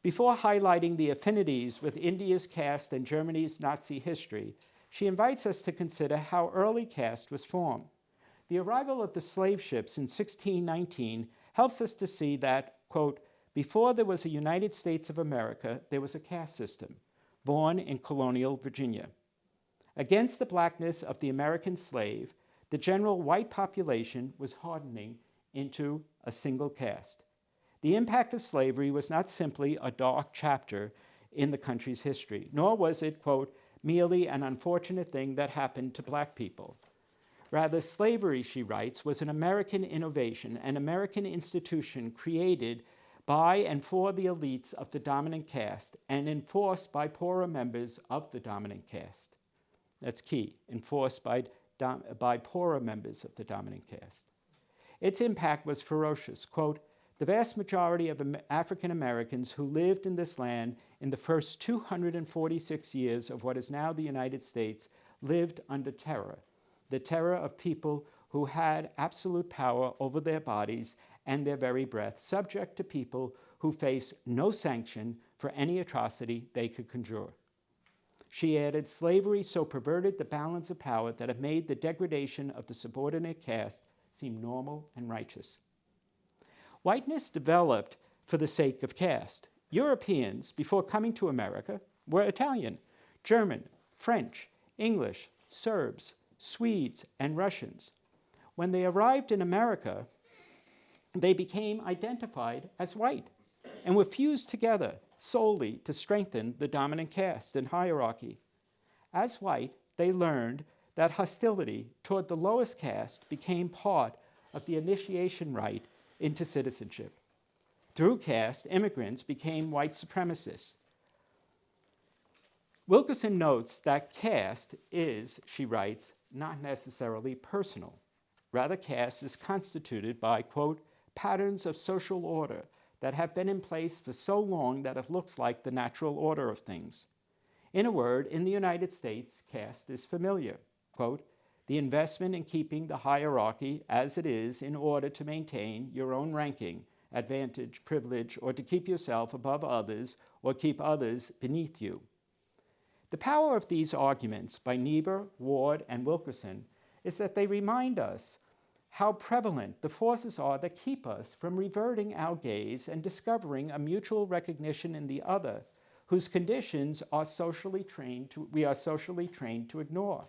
Before highlighting the affinities with India's caste and Germany's Nazi history, she invites us to consider how early caste was formed. The arrival of the slave ships in 1619 helps us to see that, quote, before there was a United States of America, there was a caste system, born in colonial Virginia. Against the blackness of the American slave, the general white population was hardening into a single caste. The impact of slavery was not simply a dark chapter in the country's history, nor was it, quote, merely an unfortunate thing that happened to black people. Rather, slavery, she writes, was an American innovation, an American institution created by and for the elites of the dominant caste and enforced by poorer members of the dominant caste. That's key, enforced by poorer members of the dominant caste. Its impact was ferocious. Quote, the vast majority of African Americans who lived in this land in the first 246 years of what is now the United States lived under terror, the terror of people who had absolute power over their bodies and their very breath, subject to people who face no sanction for any atrocity they could conjure. She added, slavery so perverted the balance of power that it made the degradation of the subordinate caste seem normal and righteous. Whiteness developed for the sake of caste. Europeans, before coming to America, were Italian, German, French, English, Serbs, Swedes, and Russians. When they arrived in America, they became identified as white and were fused together solely to strengthen the dominant caste and hierarchy. As white, they learned that hostility toward the lowest caste became part of the initiation rite into citizenship. Through caste, immigrants became white supremacists. Wilkerson notes that caste is, she writes, not necessarily personal. Rather, caste is constituted by, quote, patterns of social order that have been in place for so long that it looks like the natural order of things. In a word, in the United States, caste is familiar. Quote, the investment in keeping the hierarchy as it is in order to maintain your own ranking, advantage, privilege, or to keep yourself above others or keep others beneath you. The power of these arguments by Niebuhr, Ward, and Wilkerson is that they remind us how prevalent the forces are that keep us from reverting our gaze and discovering a mutual recognition in the other, whose conditions we are socially trained to ignore.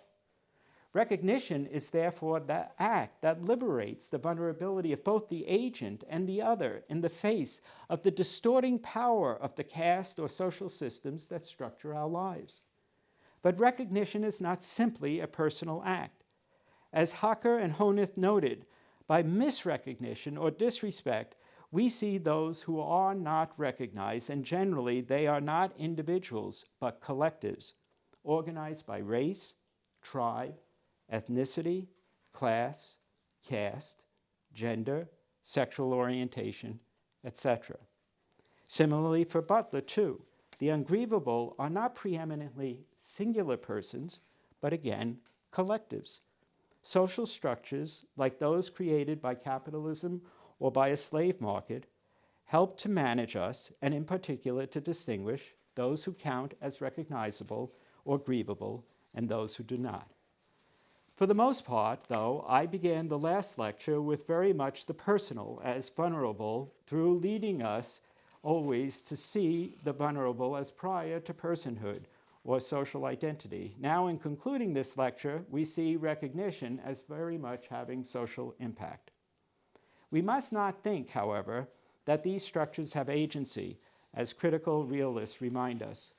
Recognition is therefore that act that liberates the vulnerability of both the agent and the other in the face of the distorting power of the caste or social systems that structure our lives. But recognition is not simply a personal act. As Hocker and Honeth noted, by misrecognition or disrespect, we see those who are not recognized, and generally they are not individuals, but collectives, organized by race, tribe, ethnicity, class, caste, gender, sexual orientation, etc. Similarly for Butler, too, the ungrievable are not preeminently singular persons, but again, collectives. Social structures, like those created by capitalism or by a slave market, help to manage us, and in particular to distinguish those who count as recognizable or grievable and those who do not. For the most part, though, I began the last lecture with very much the personal as vulnerable, through leading us always to see the vulnerable as prior to personhood or social identity. Now, in concluding this lecture, we see recognition as very much having social impact. We must not think, however, that these structures have agency, as critical realists remind us.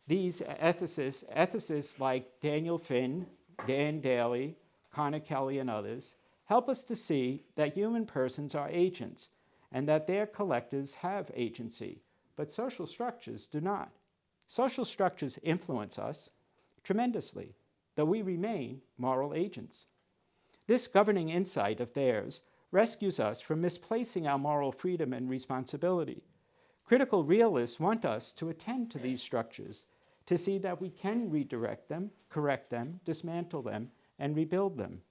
These ethicists like Daniel Finn, Dan Daly, Connor Kelly, and others, help us to see that human persons are agents and that their collectives have agency, but social structures do not. Social structures influence us tremendously, though we remain moral agents. This governing insight of theirs rescues us from misplacing our moral freedom and responsibility. Critical realists want us to attend to these structures, to see that we can redirect them, correct them, dismantle them, and rebuild them.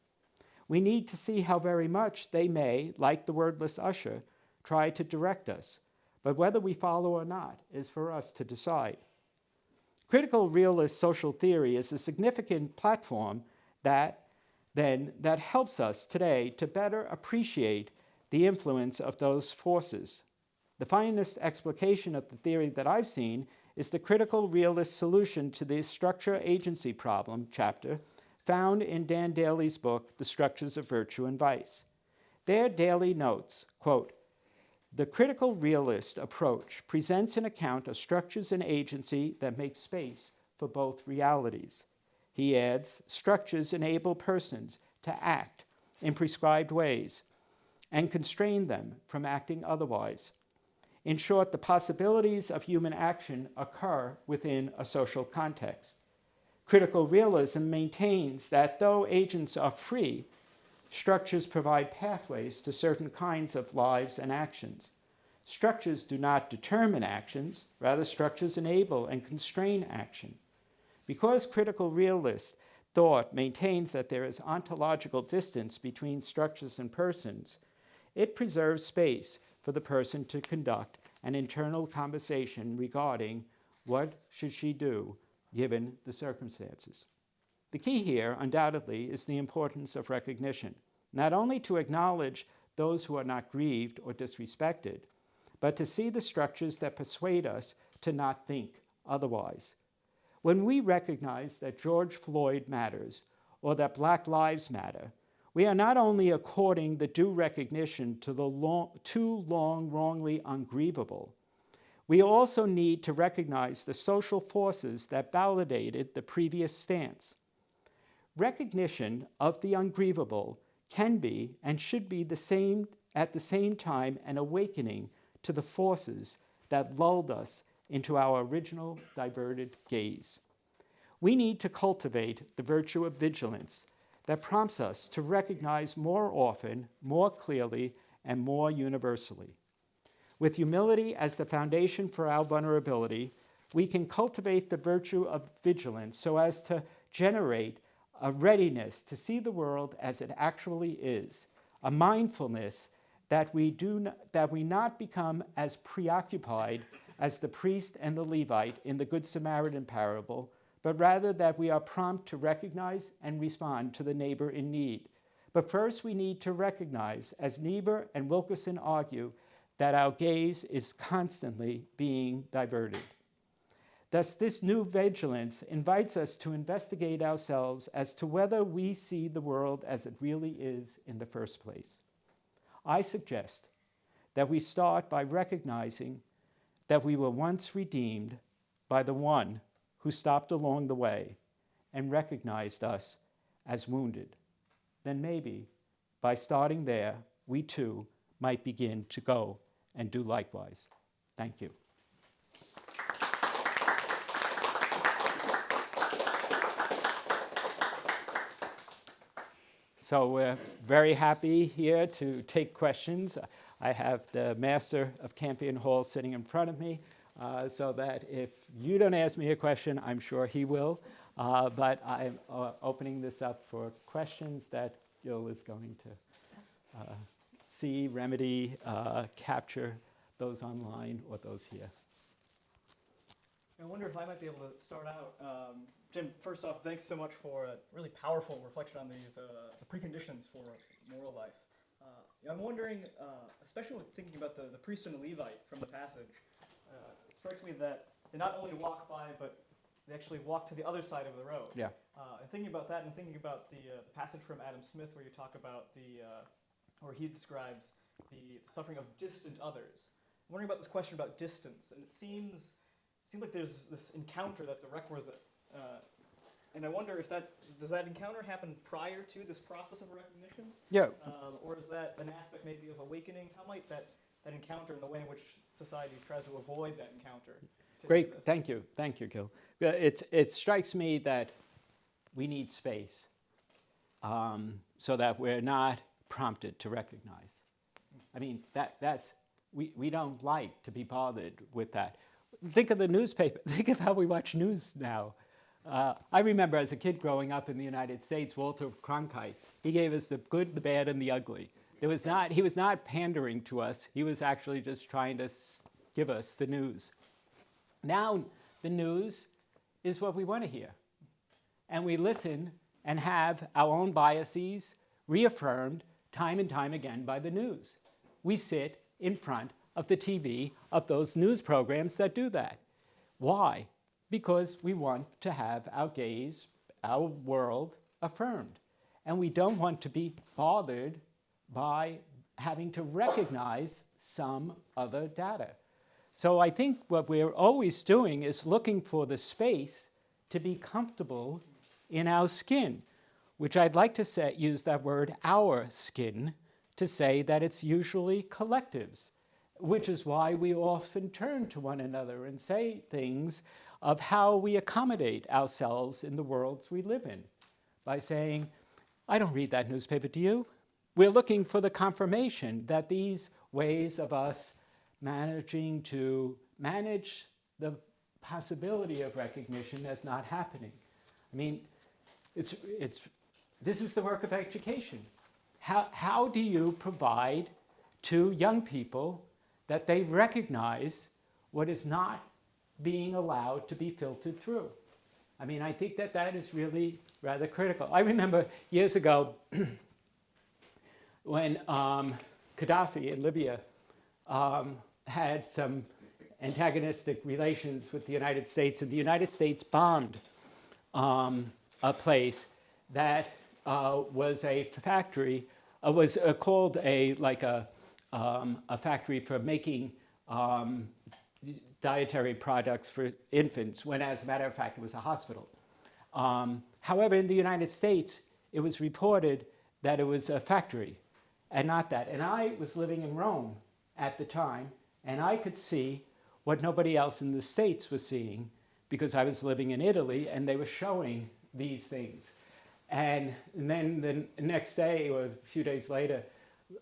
We need to see how very much they may, like the wordless usher, try to direct us, but whether we follow or not is for us to decide. Critical realist social theory is a significant platform that helps us today to better appreciate the influence of those forces. The finest explication of the theory that I've seen is the critical realist solution to the structure agency problem chapter found in Dan Daly's book, The Structures of Virtue and Vice. There, Daly notes, quote, "The critical realist approach presents an account of structures and agency that make space for both realities." He adds, "Structures enable persons to act in prescribed ways and constrain them from acting otherwise. In short, the possibilities of human action occur within a social context. Critical realism maintains that though agents are free, structures provide pathways to certain kinds of lives and actions. Structures do not determine actions, rather structures enable and constrain action. Because critical realist thought maintains that there is ontological distance between structures and persons, it preserves space for the person to conduct an internal conversation regarding what should she do given the circumstances. The key here, undoubtedly, is the importance of recognition, not only to acknowledge those who are not grieved or disrespected, but to see the structures that persuade us to not think otherwise. When we recognize that George Floyd matters or that Black Lives Matter, we are not only according the due recognition to the too long wrongly ungrievable, we also need to recognize the social forces that validated the previous stance. Recognition of the ungrievable can be and should be at the same time an awakening to the forces that lulled us into our original diverted gaze. We need to cultivate the virtue of vigilance that prompts us to recognize more often, more clearly, and more universally. With humility as the foundation for our vulnerability, we can cultivate the virtue of vigilance so as to generate a readiness to see the world as it actually is, a mindfulness that we not become as preoccupied as the priest and the Levite in the Good Samaritan parable, but rather that we are prompt to recognize and respond to the neighbor in need. But first we need to recognize, as Niebuhr and Wilkerson argue, that our gaze is constantly being diverted. Thus, this new vigilance invites us to investigate ourselves as to whether we see the world as it really is in the first place. I suggest that we start by recognizing that we were once redeemed by the one who stopped along the way and recognized us as wounded. Then maybe, by starting there, we too might begin to go and do likewise. Thank you. So we're very happy here to take questions. I have the master of Campion Hall sitting in front of me, so that if you don't ask me a question, I'm sure he will. But I'm opening this up for questions that Gil is going to see, remedy, capture those online or those here. I wonder if I might be able to start out. Jim, first off, thanks so much for a really powerful reflection on these the preconditions for moral life. I'm wondering, especially with thinking about the priest and the Levite from the passage, it strikes me that they not only walk by, but they actually walk to the other side of the road. Yeah. And thinking about that, and thinking about the passage from Adam Smith where you talk about where he describes the suffering of distant others. I'm wondering about this question about distance, and it seems like there's this encounter that's a requisite. And I wonder if does that encounter happen prior to this process of recognition? Yeah. Or is that an aspect maybe of awakening? How might that encounter and the way in which society tries to avoid that encounter? Great, thank you, Gil. It strikes me that we need space. so that we're not prompted to recognize. I mean, we don't like to be bothered with that. Think of the newspaper. Think of how we watch news now. I remember as a kid growing up in the United States, Walter Cronkite, he gave us the good, the bad, and the ugly. He was not pandering to us. He was actually just trying to give us the news. Now, the news is what we want to hear. And we listen and have our own biases reaffirmed time and time again by the news. We sit in front of the TV of those news programs that do that. Why? Because we want to have our gaze, our world affirmed. And we don't want to be bothered by having to recognize some other data. So I think what we're always doing is looking for the space to be comfortable in our skin, which I'd like to use that word, our skin, to say that it's usually collectives, which is why we often turn to one another and say things of how we accommodate ourselves in the worlds we live in, by saying, I don't read that newspaper, do you? We're looking for the confirmation that these ways of us managing to manage the possibility of recognition as not happening. I mean, this is the work of education. How do you provide to young people that they recognize what is not being allowed to be filtered through? I mean, I think that is really rather critical. I remember years ago when Gaddafi in Libya had some antagonistic relations with the United States, and the United States bombed a place that was a factory, was called a factory for making dietary products for infants, when as a matter of fact it was a hospital. However, in the United States, it was reported that it was a factory and not that. And I was living in Rome at the time, and I could see what nobody else in the States was seeing, because I was living in Italy and they were showing these things. And then the next day or a few days later,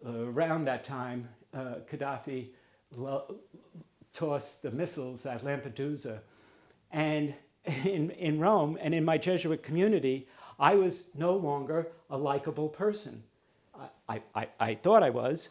around that time, Gaddafi tossed the missiles at Lampedusa. And in Rome and in my Jesuit community, I was no longer a likable person. I thought I was.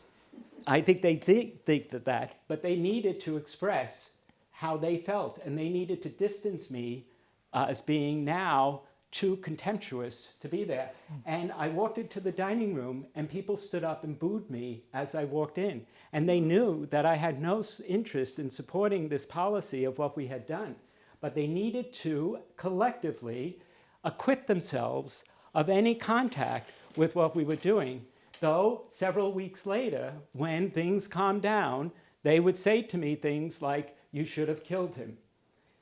I think they think that, but they needed to express how they felt, and they needed to distance me as being now too contemptuous to be there. And I walked into the dining room, and people stood up and booed me as I walked in. And they knew that I had no interest in supporting this policy of what we had done. But they needed to collectively acquit themselves of any contact with what we were doing. Though several weeks later, when things calmed down, they would say to me things like, "You should have killed him."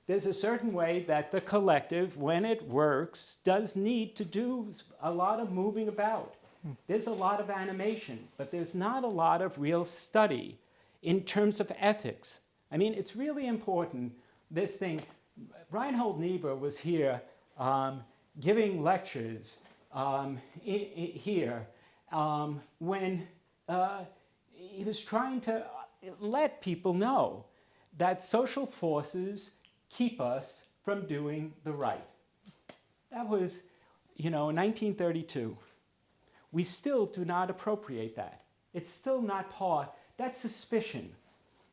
There's a certain way that the collective, when it works, does need to do a lot of moving about. There's a lot of animation, but there's not a lot of real study in terms of ethics. I mean, it's really important, this thing. Reinhold Niebuhr was here giving lectures here when he was trying to let people know that social forces keep us from doing the right. That was, in 1932. We still do not appropriate that. It's still not part, that suspicion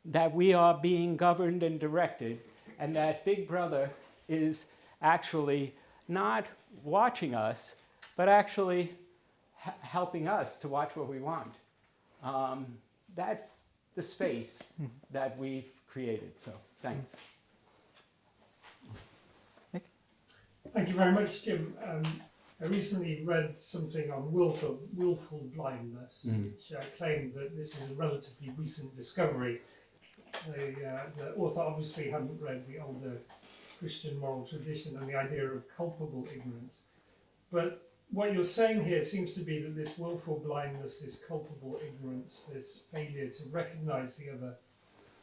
that we are being governed and directed, and that Big Brother is actually not watching us, but actually helping us to watch what we want. That's the space that we've created. So, thanks. Nick? Thank you very much, Jim. I recently read something on willful blindness, which claimed that this is a relatively recent discovery. The author obviously hadn't read the older Christian moral tradition and the idea of culpable ignorance. But what you're saying here seems to be that this willful blindness, this culpable ignorance, this failure to recognize the other,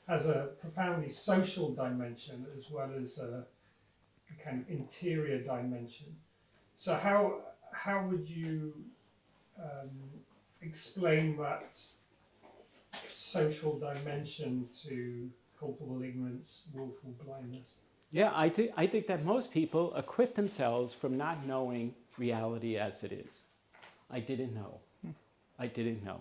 has a profoundly social dimension as well as a kind of interior dimension. So how would you explain that social dimension to culpable ignorance, willful blindness? Yeah, I think that most people acquit themselves from not knowing reality as it is. I didn't know. I didn't know.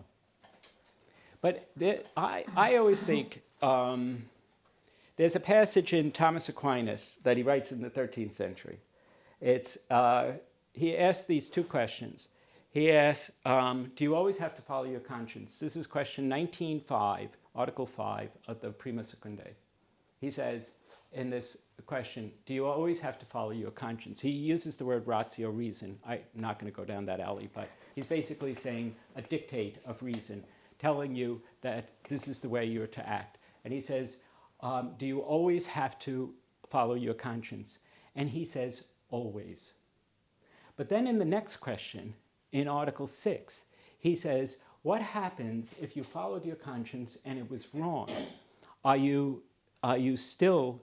But I always think there's a passage in Thomas Aquinas that he writes in the 13th century. He asks these two questions. He asks, do you always have to follow your conscience? This is question 19.5, Article 5 of the Prima Secundae. He says in this question, do you always have to follow your conscience? He uses the word ratio, reason. I'm not going to go down that alley, but he's basically saying a dictate of reason, telling you that this is the way you're to act. And he says, do you always have to follow your conscience? And he says, always. But then in the next question, in Article 6, he says, what happens if you followed your conscience and it was wrong? Are you still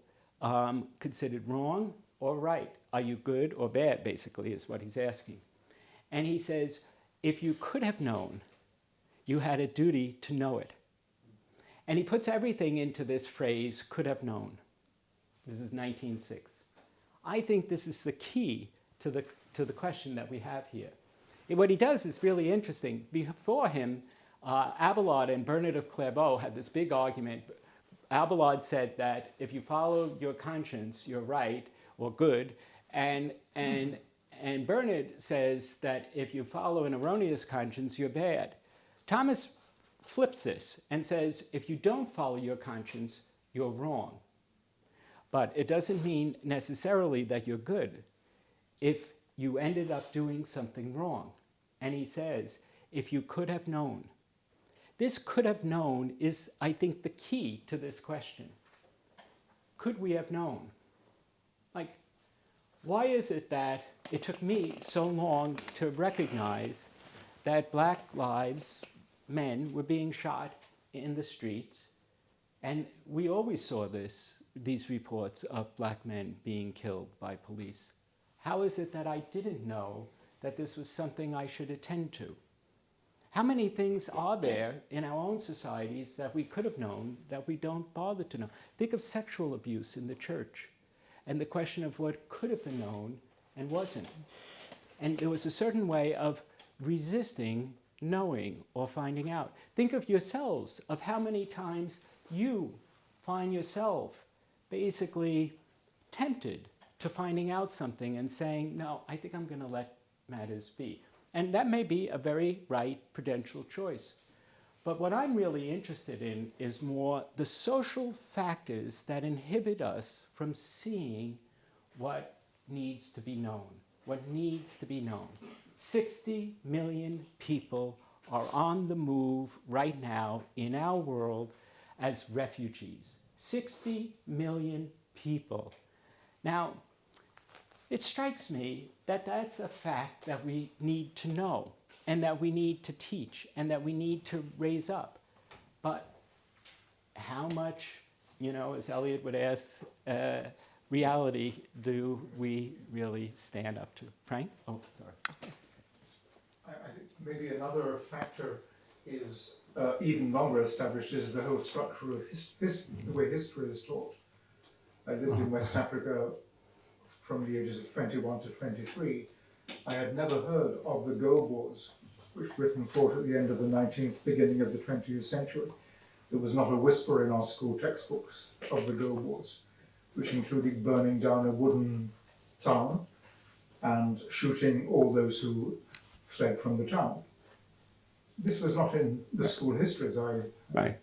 considered wrong or right? Are you good or bad, basically, is what he's asking. And he says, if you could have known, you had a duty to know it. And he puts everything into this phrase, could have known. This is 19.6. I think this is the key to the question that we have here. What he does is really interesting. Before him, Abelard and Bernard of Clairvaux had this big argument. Abelard said that if you follow your conscience, you're right or good, and Bernard says that if you follow an erroneous conscience, you're bad. Thomas flips this and says, if you don't follow your conscience, you're wrong. But it doesn't mean necessarily that you're good if you ended up doing something wrong. And he says, if you could have known. This could have known is, I think, the key to this question. Could we have known? Like, why is it that it took me so long to recognize that black lives, men, were being shot in the streets? And we always saw these reports of black men being killed by police. How is it that I didn't know that this was something I should attend to? How many things are there in our own societies that we could have known that we don't bother to know? Think of sexual abuse in the church and the question of what could have been known and wasn't. And there was a certain way of resisting knowing or finding out. Think of yourselves, of how many times you find yourself basically tempted to finding out something and saying, no, I think I'm going to let matters be. And that may be a very right prudential choice. But what I'm really interested in is more the social factors that inhibit us from seeing what needs to be known. What needs to be known. 60 million people are on the move right now in our world as refugees. 60 million people. Now, it strikes me that that's a fact that we need to know and that we need to teach and that we need to raise up. But how much, as Eliot would ask, reality do we really stand up to? Frank? Oh, sorry. I think maybe another factor is even longer established is the whole structure of the way history is taught. I lived in West Africa from the ages of 21 to 23. I had never heard of the Gold Wars, which Britain fought at the end of the 19th, beginning of the 20th century. There was not a whisper in our school textbooks of the Gold Wars, which included burning down a wooden town and shooting all those who fled from the town. This was not in the school histories. Right.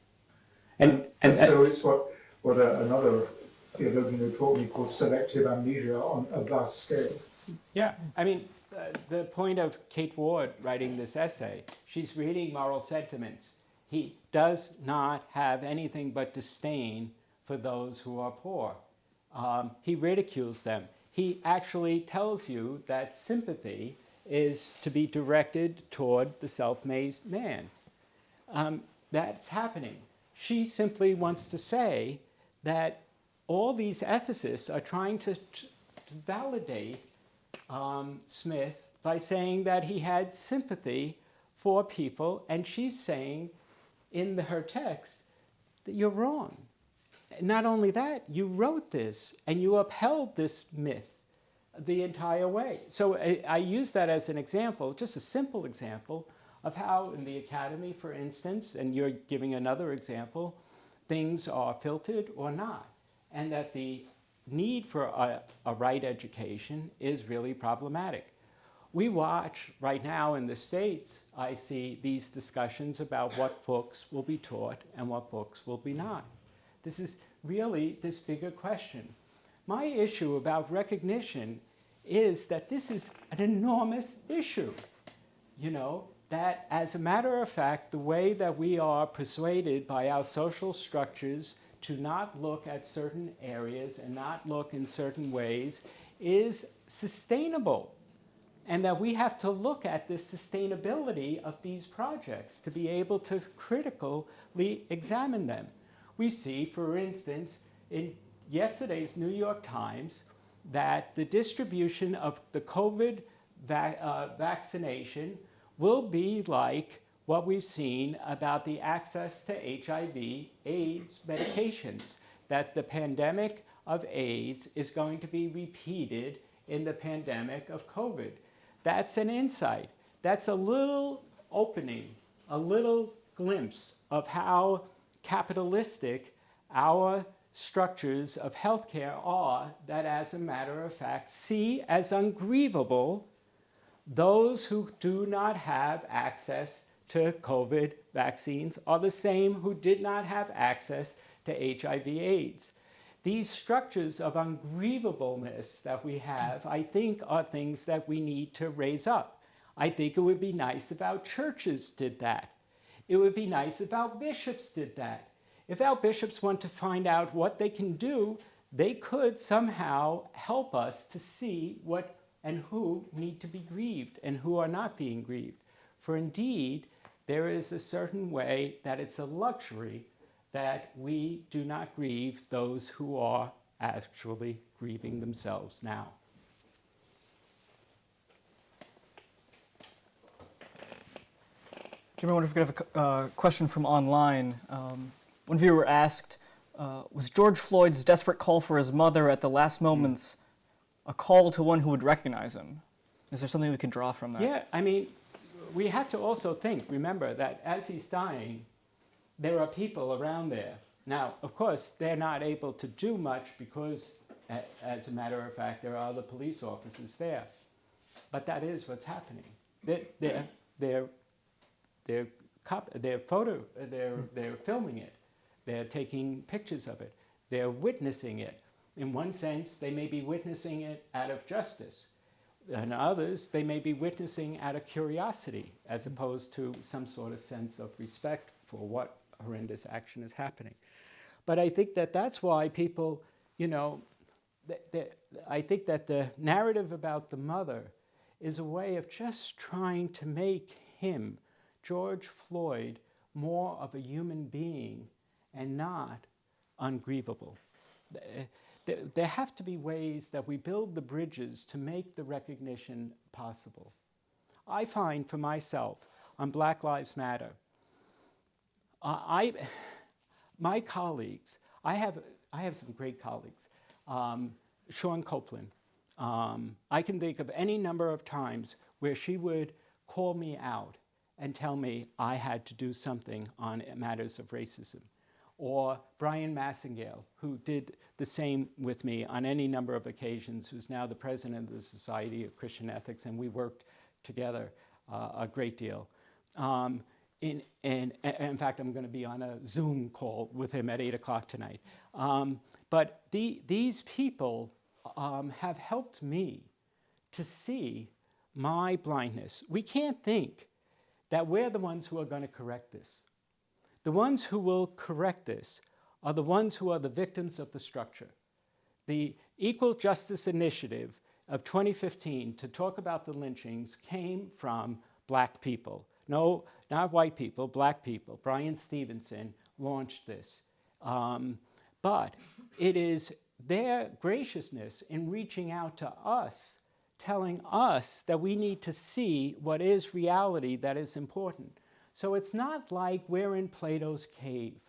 And so it's what another theologian who taught me called selective amnesia on a vast scale. Yeah, I mean, the point of Kate Ward writing this essay, she's reading moral sentiments. He does not have anything but disdain for those who are poor. He ridicules them. He actually tells you that sympathy is to be directed toward the self-made man. That's happening. She simply wants to say that all these ethicists are trying to validate Smith by saying that he had sympathy for people, and she's saying in her text that you're wrong. Not only that, you wrote this and you upheld this myth the entire way. So I use that as an example, just a simple example, of how in the academy, for instance, and you're giving another example, things are filtered or not, and that the need for a right education is really problematic. We watch right now in the States, I see these discussions about what books will be taught and what books will be not. This is really this bigger question. My issue about recognition is that this is an enormous issue. You know, that as a matter of fact, the way that we are persuaded by our social structures to not look at certain areas and not look in certain ways is sustainable. And that we have to look at the sustainability of these projects to be able to critically examine them. We see, for instance, in yesterday's New York Times, that the distribution of the COVID vaccination will be like what we've seen about the access to HIV/AIDS medications, that the pandemic of AIDS is going to be repeated in the pandemic of COVID. That's an insight. That's a little opening, a little glimpse of how capitalistic our structures of healthcare are, that as a matter of fact see as ungrievable those who do not have access to COVID vaccines are the same who did not have access to HIV/AIDS. These structures of ungrievableness that we have, I think, are things that we need to raise up. I think it would be nice if our churches did that. It would be nice if our bishops did that. If our bishops want to find out what they can do, they could somehow help us to see what and who need to be grieved and who are not being grieved. For indeed, there is a certain way that it's a luxury that we do not grieve those who are actually grieving themselves now. Jim, I wonder if we could have a question from online. One viewer asked, was George Floyd's desperate call for his mother at the last moments a call to one who would recognize him? Is there something we can draw from that? Yeah, I mean, we have to also remember that as he's dying, there are people around there. Now, of course, they're not able to do much because, as a matter of fact, there are other police officers there. But that is what's happening. They're filming it. They're taking pictures of it. They're witnessing it. In one sense, they may be witnessing it out of justice. In others, they may be witnessing out of curiosity, as opposed to some sort of sense of respect for what horrendous action is happening. But I think that that's why people, you know, I think that the narrative about the mother is a way of just trying to make him, George Floyd, more of a human being and not ungrievable. There have to be ways that we build the bridges to make the recognition possible. I find for myself on Black Lives Matter, my colleagues, I have some great colleagues. Sean Copeland, I can think of any number of times where she would call me out and tell me I had to do something on matters of racism. Or Brian Massingale, who did the same with me on any number of occasions, who's now the president of the Society of Christian Ethics, and we worked together a great deal. In fact, I'm going to be on a Zoom call with him at 8 o'clock tonight. But these people have helped me to see my blindness. We can't think that we're the ones who are going to correct this. The ones who will correct this are the ones who are the victims of the structure. The Equal Justice Initiative of 2015 to talk about the lynchings came from black people. No, not white people, black people. Brian Stevenson launched this. But it is their graciousness in reaching out to us telling us that we need to see what is reality that is important. So it's not like we're in Plato's cave,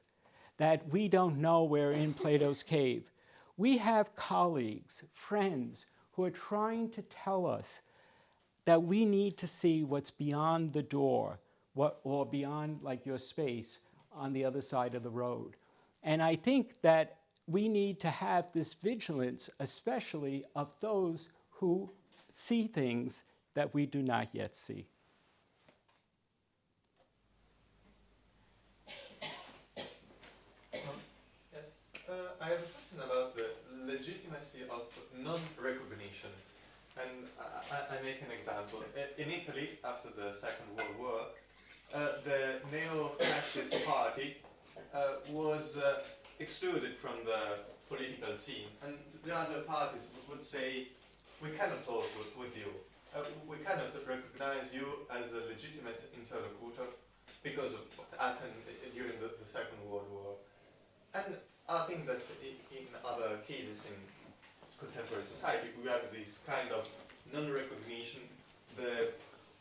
that we don't know we're in Plato's cave. We have colleagues, friends, who are trying to tell us that we need to see what's beyond the door, or beyond like your space on the other side of the road. And I think that we need to have this vigilance, especially of those who see things that we do not yet see. I have a question about the legitimacy of non-recognition. And I make an example. In Italy, after the Second World War, the neo-fascist party was excluded from the political scene. And the other parties would say, we cannot talk with you. We cannot recognize you as a legitimate interlocutor because of what happened during the Second World War. And I think that in other cases in contemporary society, we have this kind of non-recognition. The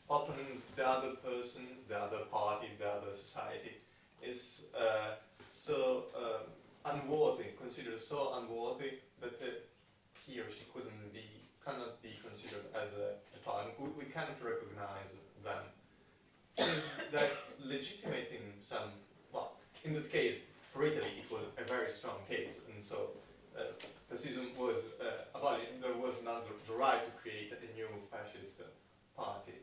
opponent, the other person, the other party, the other society is so unworthy, considered so unworthy that he or she cannot be considered as a partner. We cannot recognize them. Is that legitimating some, well, in that case, for Italy, it was a very strong case, and so fascism was abolished. There was not the right to create a new fascist party.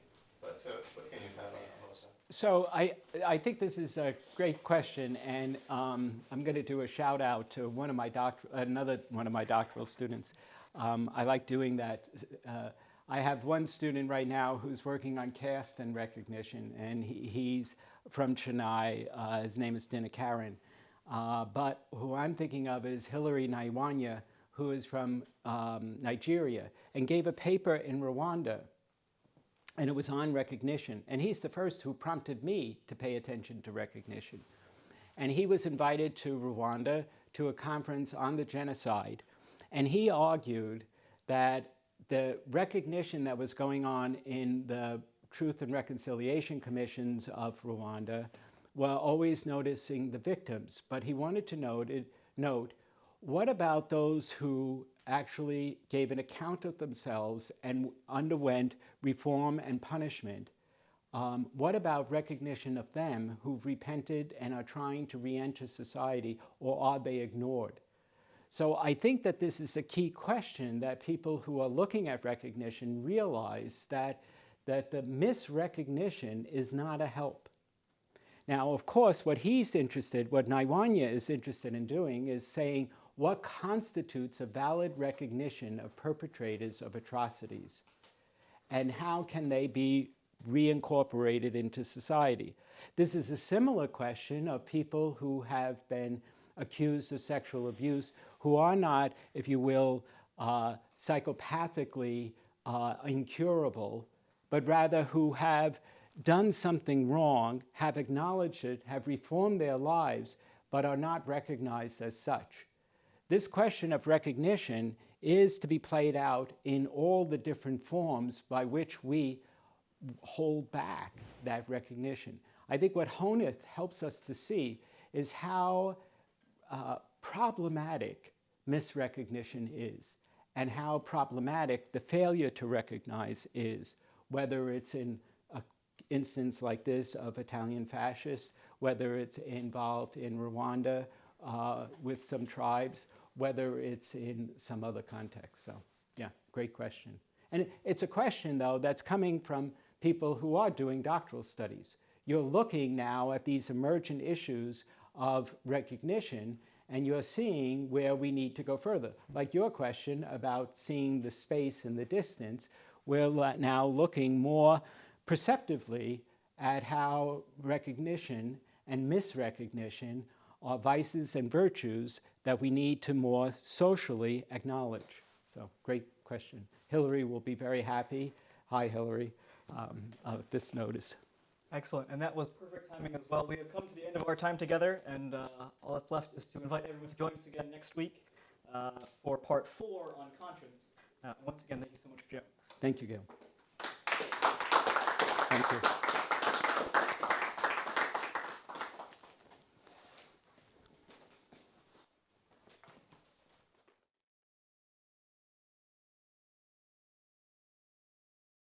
But what can you tell us about that? So I think this is a great question, and I'm going to do a shout out to another one of my doctoral students. I like doing that. I have one student right now who's working on caste and recognition, and he's from Chennai. His name is Dinakaran. But who I'm thinking of is Hilary Naiwanya, who is from Nigeria, and gave a paper in Rwanda, and it was on recognition. And he's the first who prompted me to pay attention to recognition. And he was invited to Rwanda to a conference on the genocide, and he argued that the recognition that was going on in the Truth and Reconciliation Commissions of Rwanda were always noticing the victims, but he wanted to note what about those who actually gave an account of themselves and underwent reform and punishment? What about recognition of them who've repented and are trying to re-enter society, or are they ignored? So I think that this is a key question that people who are looking at recognition realize that the misrecognition is not a help. Now, of course, what Naiwanya is interested in doing is saying what constitutes a valid recognition of perpetrators of atrocities, and how can they be reincorporated into society. This is a similar question of people who have been accused of sexual abuse, who are not, if you will, psychopathically incurable, but rather who have done something wrong, have acknowledged it, have reformed their lives, but are not recognized as such. This question of recognition is to be played out in all the different forms by which we hold back that recognition. I think what Honeth helps us to see is how problematic misrecognition is, and how problematic the failure to recognize is, whether it's in an instance like this of Italian fascists, whether it's involved in Rwanda with some tribes, whether it's in some other context. So, yeah, great question. And it's a question, though, that's coming from people who are doing doctoral studies. You're looking now at these emergent issues of recognition, and you're seeing where we need to go further. Like your question about seeing the space and the distance, we're now looking more perceptively at how recognition and misrecognition are vices and virtues that we need to more socially acknowledge. So, great question. Hilary will be very happy. Hi, Hilary, of this notice. Excellent, and that was perfect timing as well. We have come to the end of our time together, and all that's left is to invite everyone to join us again next week for part 4 on conscience. Once again, thank you so much, Jim. Thank you, Gil. Thank you.